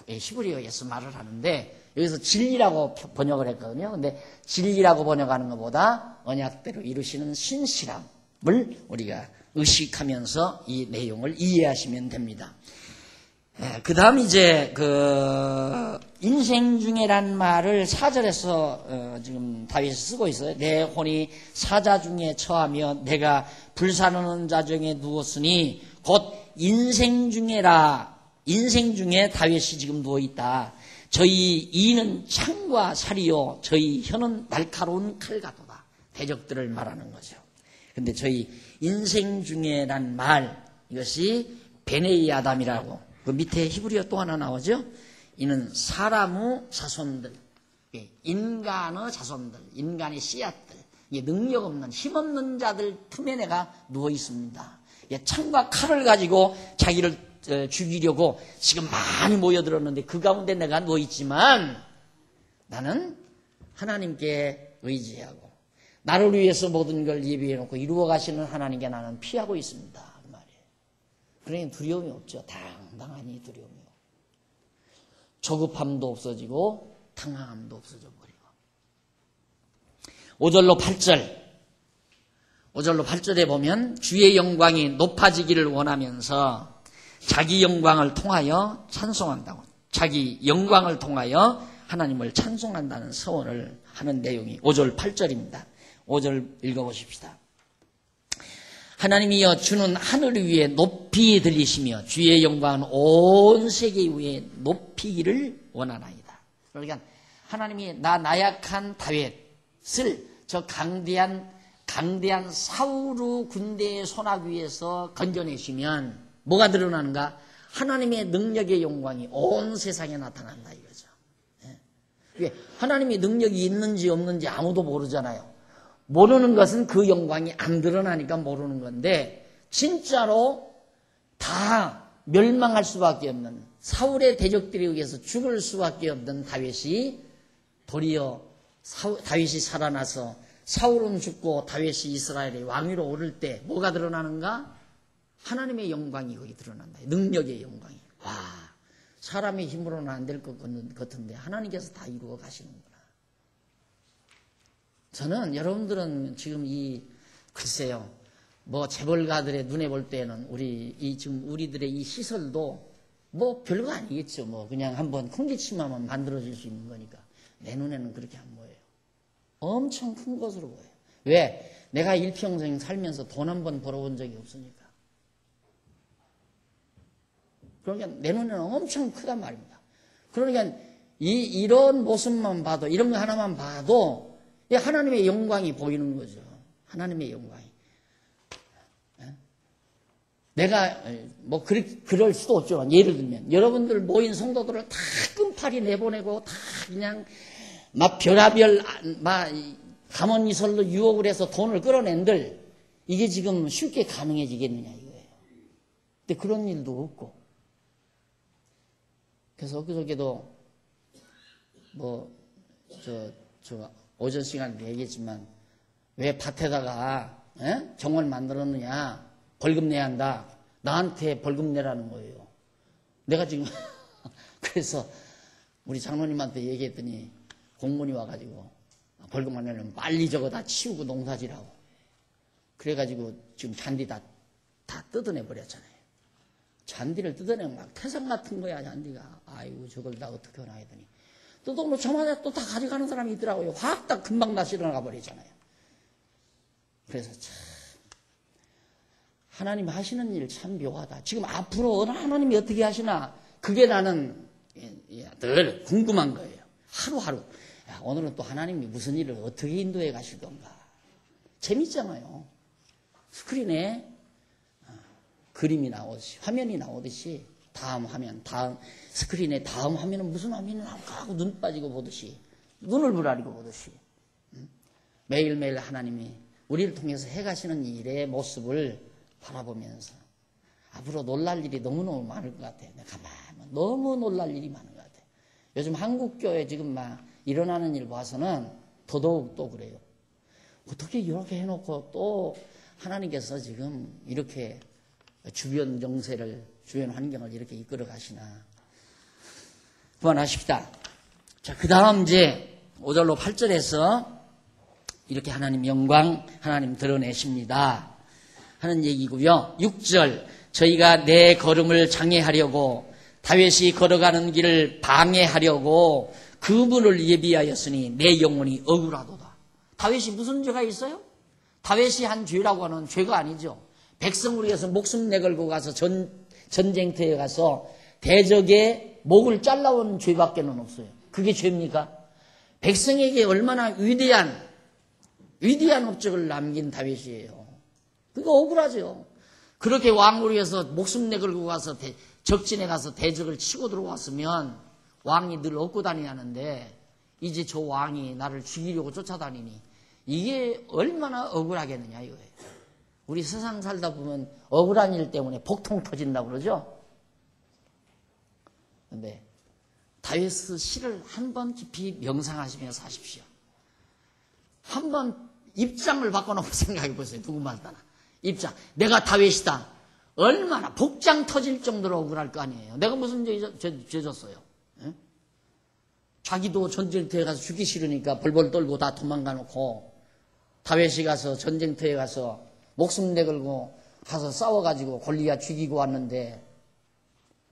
히브리어에서 말을 하는데 여기서 진리라고 번역을 했거든요. 근데 진리라고 번역하는 것보다 언약대로 이루시는 신실함을 우리가 의식하면서 이 내용을 이해하시면 됩니다. 그 다음 이제 인생 중에란 말을 4절에서 지금 다윗이 쓰고 있어요. 내 혼이 사자 중에 처하며 내가 불사르는 자 중에 누웠으니 곧 인생 중에라. 인생 중에 다윗이 지금 누워있다. 저희 이는 창과 살이요 저희 혀는 날카로운 칼 같도다. 대적들을 말하는 거죠. 근데 저희 인생 중에란 말, 이것이 베네이 아담이라고, 그 밑에 히브리어 또 하나 나오죠? 이는 사람의 자손들, 인간의 자손들, 인간의 씨앗들, 능력 없는, 힘없는 자들 틈에 내가 누워 있습니다. 창과 칼을 가지고 자기를 죽이려고 지금 많이 모여들었는데 그 가운데 내가 누워 있지만 나는 하나님께 의지하고 나를 위해서 모든 걸 예비해 놓고 이루어 가시는 하나님께 나는 피하고 있습니다. 그 말이에요. 그러니 두려움이 없죠. 당당하니 두려움이 없고. 조급함도 없어지고 당황함도 없어져 버리고. 5절로 8절. 5절로 8절에 보면 주의 영광이 높아지기를 원하면서 자기 영광을 통하여 찬송한다고. 자기 영광을 통하여 하나님을 찬송한다는 서원을 하는 내용이 5절 8절입니다. 5절 읽어보십시다. 하나님이여 주는 하늘 위에 높이 들리시며 주의 영광은 온 세계 위에 높이기를 원하나이다. 그러니까 하나님이 나 나약한 다윗을 저 강대한 사울 군대의 손아귀에서 건져내시면 뭐가 드러나는가? 하나님의 능력의 영광이 온 세상에 나타난다 이거죠. 예. 하나님의 능력이 있는지 없는지 아무도 모르잖아요. 모르는 것은 그 영광이 안 드러나니까 모르는 건데 진짜로 다 멸망할 수밖에 없는 사울의 대적들에 의해서 죽을 수밖에 없는 다윗이 도리어 다윗이 살아나서 사울은 죽고 다윗이 이스라엘의 왕위로 오를 때 뭐가 드러나는가? 하나님의 영광이 거기 드러난다. 능력의 영광이. 와, 사람의 힘으로는 안 될 것 같은데 하나님께서 다 이루어 가시는구나. 저는 여러분들은 지금 글쎄요, 재벌가들의 눈에 볼 때는 지금 우리들의 이 시설도 별거 아니겠죠. 그냥 한번 콩기침하면 만들어질 수 있는 거니까. 내 눈에는 그렇게 안 보여요. 엄청 큰 것으로 보여요. 왜? 내가 일평생 살면서 돈 한 번 벌어본 적이 없으니까. 그러니까 내 눈에는 엄청 크단 말입니다. 그러니까 이런 모습만 봐도, 이런 거 하나만 봐도 하나님의 영광이 보이는 거죠. 하나님의 영광이. 내가 그럴 수도 없죠. 예를 들면 여러분들 모인 성도들을 다 끈팔이 내보내고 다 그냥 별하별 감언이설로 유혹을 해서 돈을 끌어낸들 이게 지금 쉽게 가능해지겠느냐 이거예요. 근데 그런 일도 없고. 그래서 엊그저께도 오전 시간에 얘기했지만 왜 밭에다가 정월 만들었느냐? 벌금 내야 한다. 나한테 벌금 내라는 거예요. 내가 지금 그래서 우리 장로님한테 얘기했더니 공무원이 와가지고 벌금 안 내려면 빨리 저거 다 치우고 농사지라고. 그래가지고 지금 잔디 다 뜯어내 버렸잖아요. 잔디를 뜯어내면 막 태산 같은 거야, 잔디가. 아이고, 저걸 다 어떻게 하나 했더니 뜯어놓자마자 또 다 가져가는 사람이 있더라고요. 확 다 금방 다시 일어나가 버리잖아요. 그래서 참 하나님 하시는 일 참 묘하다. 지금 앞으로 하나님이 어떻게 하시나 그게 나는 늘 궁금한 거예요. 하루하루. 야, 오늘은 또 하나님이 무슨 일을 어떻게 인도해 가실 건가. 재밌잖아요. 스크린에 그림이 나오듯이 화면이 나오듯이 다음 화면, 다음 스크린에 다음 화면은 무슨 화면이 나올까 하고 눈 빠지고 보듯이 눈을 부라리고 보듯이 매일매일 하나님이 우리를 통해서 해가시는 일의 모습을 바라보면서 앞으로 놀랄 일이 너무너무 많을 것 같아요. 가만히 너무 놀랄 일이 많은 것 같아요. 요즘 한국교회 지금 막 일어나는 일 봐서는 더더욱 또 그래요. 어떻게 이렇게 해놓고 또 하나님께서 지금 이렇게 주변 정세를, 주변 환경을 이렇게 이끌어 가시나. 그만하십시다. 자, 그 다음 이제 5절로 8절에서 이렇게 하나님 영광, 하나님 드러내십니다 하는 얘기고요. 6절, 저희가 내 걸음을 장애하려고 다윗이 걸어가는 길을 방해하려고 그 문을 예비하였으니 내 영혼이 억울하도다. 다윗이 무슨 죄가 있어요? 다윗이 한 죄라고 하는 죄가 아니죠. 백성을 위해서 목숨 내걸고 가서 전쟁터에 가서 대적의 목을 잘라온 죄밖에는 없어요. 그게 죄입니까? 백성에게 얼마나 위대한 업적을 남긴 다윗이에요. 그거 억울하죠. 그렇게 왕을 위해서 목숨 내걸고 가서 적진에 가서 대적을 치고 들어왔으면 왕이 늘 업고 다녀야 하는데 이제 저 왕이 나를 죽이려고 쫓아다니니 이게 얼마나 억울하겠느냐 이거예요. 우리 세상 살다 보면 억울한 일 때문에 복통 터진다고 그러죠. 그런데 다윗의 시를 한번 깊이 명상하시며 사십시오. 한번 입장을 바꿔놓고 생각해 보세요. 누구말따나 입장. 내가 다윗이다. 얼마나 복장 터질 정도로 억울할 거 아니에요. 내가 무슨 죄 졌어요. 예? 자기도 전쟁터에 가서 죽기 싫으니까 벌벌 떨고 다 도망가 놓고 다윗이 가서 전쟁터에 가서 목숨 내걸고 가서 싸워가지고 골리앗 죽이고 왔는데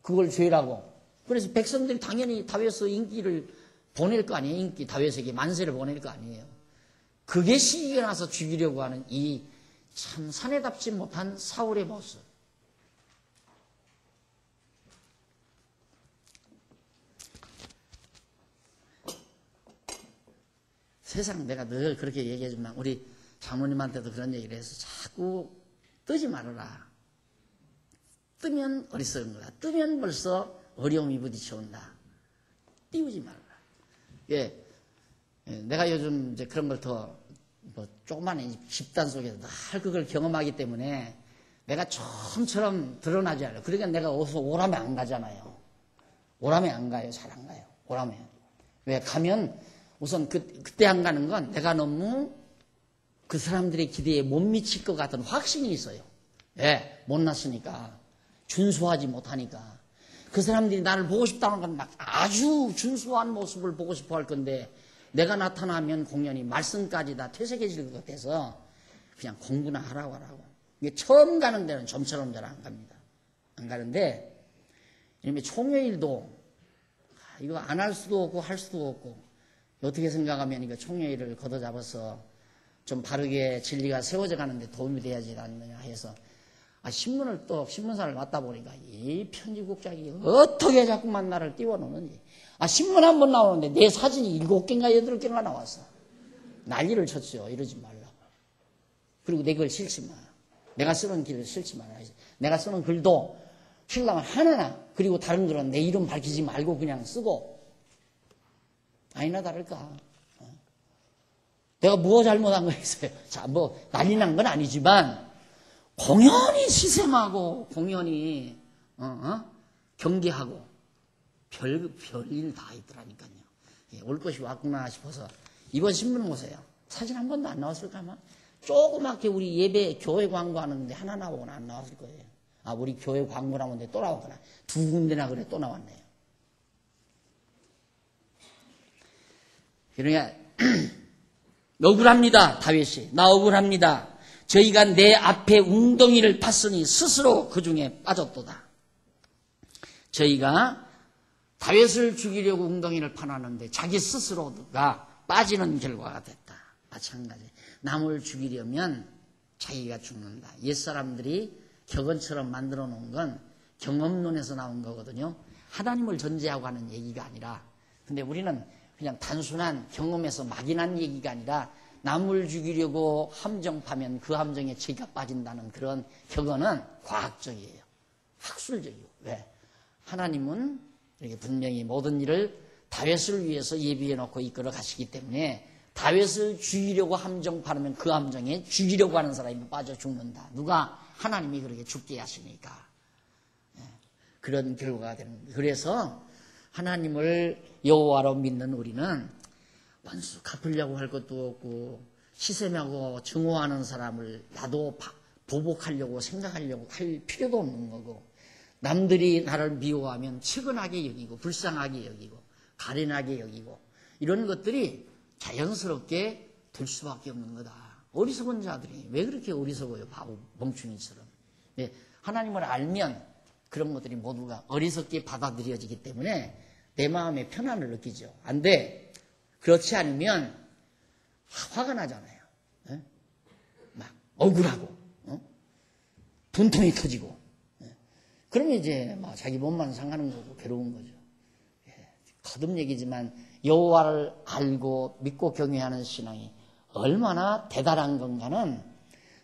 그걸 죄라고. 그래서 백성들이 당연히 다윗의 인기를 보낼 거 아니에요. 인기 다윗에게 만세를 보낼 거 아니에요. 그게 시기가 나서 죽이려고 하는 이 참 사내답지 못한 사울의 모습. 세상 내가 늘 그렇게 얘기하지만 우리 장모님한테도 그런 얘기를 해서 자꾸 뜨지 말아라. 뜨면 어리석은 거다. 뜨면 벌써 어려움이 부딪혀온다. 띄우지 말아라. 예, 내가 요즘 이제 그런 걸 더 조그마한 집단 속에서 늘 그걸 경험하기 때문에 내가 처음처럼 드러나지 않아요. 그러니까 내가 어디서 오라면 안 가잖아요. 오라면 안 가요. 잘 안 가요. 오라면. 왜 가면 우선 그때 안 가는 건 내가 너무 그 사람들의 기대에 못 미칠 것 같은 확신이 있어요. 왜? 못났으니까. 준수하지 못하니까. 그 사람들이 나를 보고 싶다는 건 막 아주 준수한 모습을 보고 싶어 할 건데 내가 나타나면 공연히 말씀까지 다 퇴색해질 것 같아서 그냥 공부나 하라고. 이게 처음 가는 데는 좀처럼 잘 안 갑니다. 안 가는데 이놈의 총회일도 이거 안 할 수도 없고 할 수도 없고 어떻게 생각하면 이거 총회일을 걷어잡아서 좀 바르게 진리가 세워져 가는데 도움이 돼야지 않느냐 해서 신문을 또 신문사를 맡다 보니까 이 편집국장이 어떻게 자꾸만 나를 띄워놓는지 신문 한 번 나오는데 내 사진이 7개인가 8개인가 나왔어. 난리를 쳤죠. 이러지 말라고. 그리고 내 글 싫지 마. 내가 쓰는 글을 싫지 마라. 내가 쓰는 글도 싫으면 하나나 그리고 다른 글은 내 이름 밝히지 말고 그냥 쓰고 아니나 다를까. 내가 뭐 잘못한 거 있어요. 자, 뭐 난리 난 건 아니지만 공연히 시샘하고 공연히 경계하고 별일 다 있더라니까요. 올 것이 왔구나 싶어서 이번 신문 보세요. 사진 한 번도 안 나왔을까 아마. 조그맣게 우리 예배 교회 광고하는데 하나 나오거나 안 나왔을 거예요. 아, 우리 교회 광고 나오는데 또 나왔구나. 두 군데나 그래 또 나왔네요. 그러니까 억울합니다. 다윗이. 나 억울합니다. 저희가 내 앞에 웅덩이를 팠으니 스스로 그 중에 빠졌도다. 저희가 다윗을 죽이려고 웅덩이를 파놨는데 자기 스스로가 빠지는 결과가 됐다. 마찬가지. 남을 죽이려면 자기가 죽는다. 옛사람들이 격언처럼 만들어 놓은 건 경험론에서 나온 거거든요. 하나님을 전제하고 하는 얘기가 아니라, 근데 우리는 그냥 단순한 경험에서 막연한 얘기가 아니라 남을 죽이려고 함정 파면 그 함정에 자기가 빠진다는 그런 격언은 과학적이에요. 학술적이고. 왜? 하나님은 이렇게 분명히 모든 일을 다윗을 위해서 예비해 놓고 이끌어 가시기 때문에 다윗을 죽이려고 함정 파면 그 함정에 죽이려고 하는 사람이 빠져 죽는다. 누가? 하나님이 그렇게 죽게 하시니까. 그런 결과가 되는 거예요. 그래서 하나님을 여호와로 믿는 우리는 원수 갚으려고 할 것도 없고 시샘하고 증오하는 사람을 나도 보복하려고 생각하려고 할 필요도 없는 거고, 남들이 나를 미워하면 측은하게 여기고 불쌍하게 여기고 가련하게 여기고 이런 것들이 자연스럽게 될 수밖에 없는 거다. 어리석은 자들이 왜 그렇게 어리석어요? 바보 멍충이처럼. 네, 하나님을 알면 그런 것들이 모두가 어리석게 받아들여지기 때문에 내 마음에 편안을 느끼죠. 안 돼. 그렇지 않으면 화가 나잖아요. 네? 막 억울하고 분통이 터지고. 네? 그러면 이제 막 자기 몸만 상하는 거고 괴로운 거죠. 예, 거듭 얘기지만 여호와를 알고 믿고 경외하는 신앙이 얼마나 대단한 건가는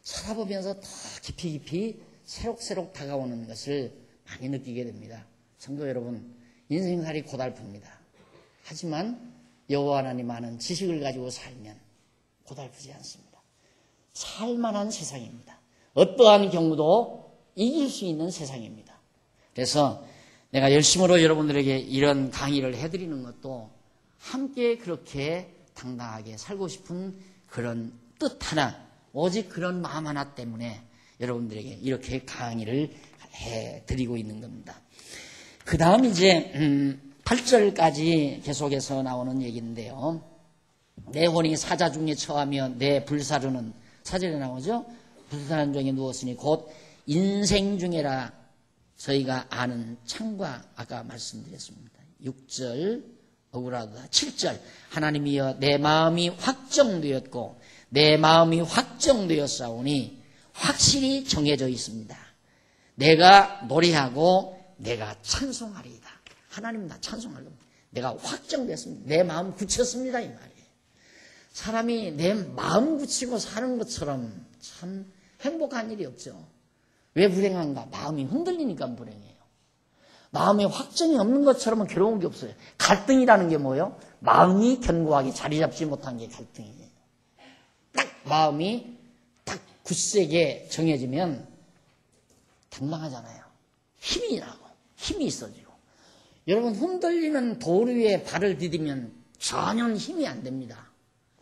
살아보면서 더 깊이 새록새록 다가오는 것을 많이 느끼게 됩니다. 성도 여러분, 인생살이 고달픕니다. 하지만 여호와 하나님 아는 지식을 가지고 살면 고달프지 않습니다. 살만한 세상입니다. 어떠한 경우도 이길 수 있는 세상입니다. 그래서 내가 열심으로 여러분들에게 이런 강의를 해드리는 것도 함께 그렇게 당당하게 살고 싶은 그런 뜻 하나, 오직 그런 마음 하나 때문에 여러분들에게 이렇게 강의를 해드리고 있는 겁니다. 그 다음 이제 8절까지 계속해서 나오는 얘기인데요. 내 혼이 사자 중에 처하며 내 불사르는, 4절에 나오죠. 불사르는 중에 누웠으니 곧 인생 중에라 저희가 아는 창과 아까 말씀드렸습니다. 6절 억울하다. 7절 하나님이여 내 마음이 확정되었고 내 마음이 확정되었사오니 확실히 정해져 있습니다. 내가 노래하고 내가 찬송하리이다. 하나님 나 찬송할 겁니다. 내가 확정됐습니다. 내 마음 굳혔습니다. 이 말이에요. 사람이 내 마음 굳히고 사는 것처럼 참 행복한 일이 없죠. 왜 불행한가? 마음이 흔들리니까 불행해요. 마음에 확정이 없는 것처럼은 괴로운 게 없어요. 갈등이라는 게 뭐예요? 마음이 견고하게 자리 잡지 못한 게 갈등이에요. 딱 마음이 딱 굳세게 정해지면 당당하잖아요. 힘이 나고 힘이 있어지고. 여러분 흔들리는 돌 위에 발을 디디면 전혀 힘이 안 됩니다.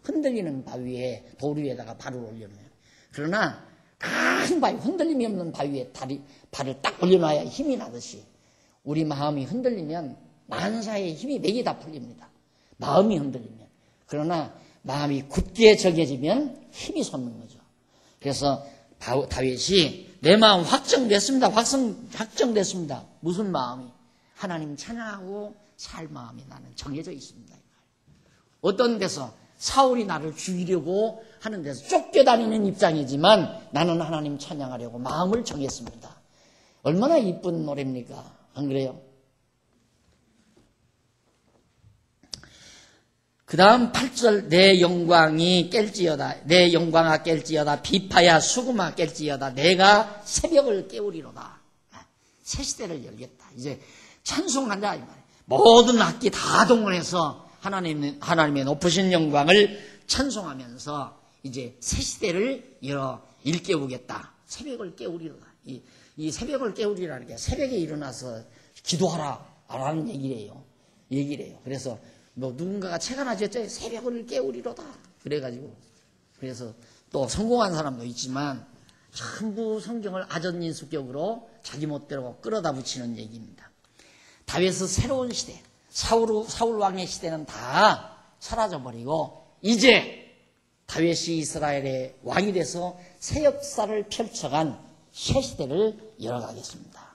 흔들리는 바위에 돌 위에다가 발을 올려놔요. 그러나 큰 바위, 흔들림이 없는 바위에 발을 딱 올려놔야 힘이 나듯이 우리 마음이 흔들리면 만사의 힘이 맥이 다 풀립니다. 마음이 흔들리면. 그러나 마음이 굳게 정해지면 힘이 솟는 거죠. 그래서 다윗이 내 마음 확정됐습니다. 확정됐습니다. 무슨 마음이? 하나님 찬양하고 살 마음이 나는 정해져 있습니다. 어떤 데서 사울이 나를 죽이려고 하는 데서 쫓겨다니는 입장이지만 나는 하나님 찬양하려고 마음을 정했습니다. 얼마나 이쁜 노래입니까? 안 그래요? 그 다음 8절 내 영광이 깰지어다. 내 영광아 깰지어다. 비파야 수금아 깰지어다. 내가 새벽을 깨우리로다. 새 시대를 열겠다. 이제 찬송한다 이 말이에요. 모든 악기 다 동원해서 하나님의 높으신 영광을 찬송하면서 이제 새 시대를 일깨우겠다. 새벽을 깨우리로다. 이 새벽을 깨우리라는 게 새벽에 일어나서 기도하라 라는 얘기래요. 그래서 뭐 누군가가 책 하나 지었죠. 새벽을 깨우리로다. 그래가지고 그래서 또 성공한 사람도 있지만 전부 성경을 아전인수격으로 자기 멋대로 끌어다 붙이는 얘기입니다. 다윗의 새로운 시대, 사울 왕의 시대는 다 사라져버리고 이제 다윗이 이스라엘의 왕이 돼서 새 역사를 펼쳐간 새 시대를 열어가겠습니다.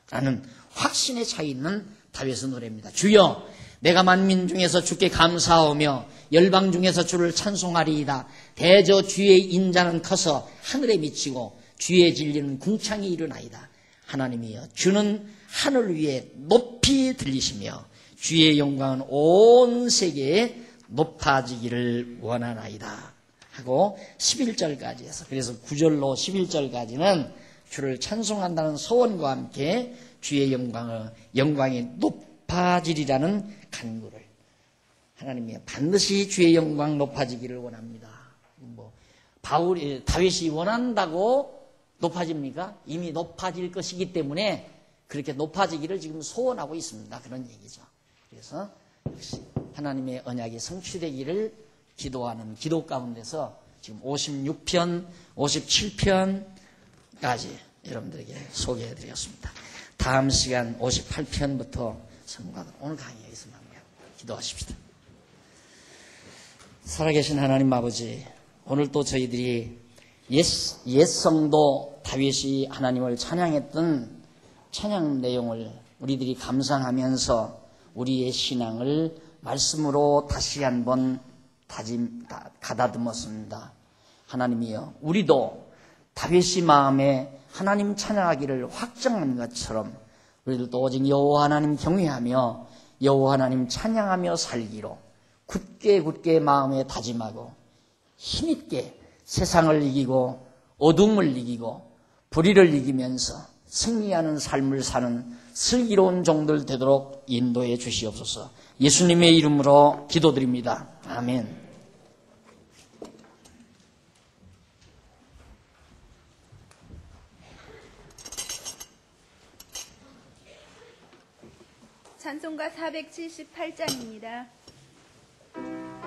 라는 확신에 차 있는 다윗의 노래입니다. 주여, 내가 만민 중에서 주께 감사하며 열방 중에서 주를 찬송하리이다. 대저 주의 인자는 커서 하늘에 미치고 주의 진리는 궁창이 이르나이다. 하나님이여, 주는 하늘 위에 높이 들리시며 주의 영광은 온 세계에 높아지기를 원하나이다. 하고 11절까지 해서, 그래서 9절로 11절까지는 주를 찬송한다는 소원과 함께 주의 영광이 높아지리라는 간구를, 하나님이 반드시 주의 영광 높아지기를 원합니다. 다윗이 원한다고 높아집니까? 이미 높아질 것이기 때문에 그렇게 높아지기를 지금 소원하고 있습니다. 그런 얘기죠. 그래서 역시 하나님의 언약이 성취되기를 기도하는 기도 가운데서 지금 56편, 57편까지 여러분들에게 소개해드렸습니다. 다음 시간 58편부터 성공하도록 오늘 강의가 있으면 기도하십시다. 살아계신 하나님 아버지, 오늘 또 저희들이 옛 성도 다윗이 하나님을 찬양했던 찬양 내용을 우리들이 감상하면서 우리의 신앙을 말씀으로 다시 한번 가다듬었습니다. 하나님이여, 우리도 다윗의 마음에 하나님 찬양하기를 확정한 것처럼 우리들도 오직 여호와 하나님 경외하며 여호와 하나님 찬양하며 살기로 굳게 마음에 다짐하고 힘있게 세상을 이기고 어둠을 이기고 불의를 이기면서 승리하는 삶을 사는 슬기로운 종들 되도록 인도해 주시옵소서. 예수님의 이름으로 기도드립니다. 아멘. 찬송가 478장입니다.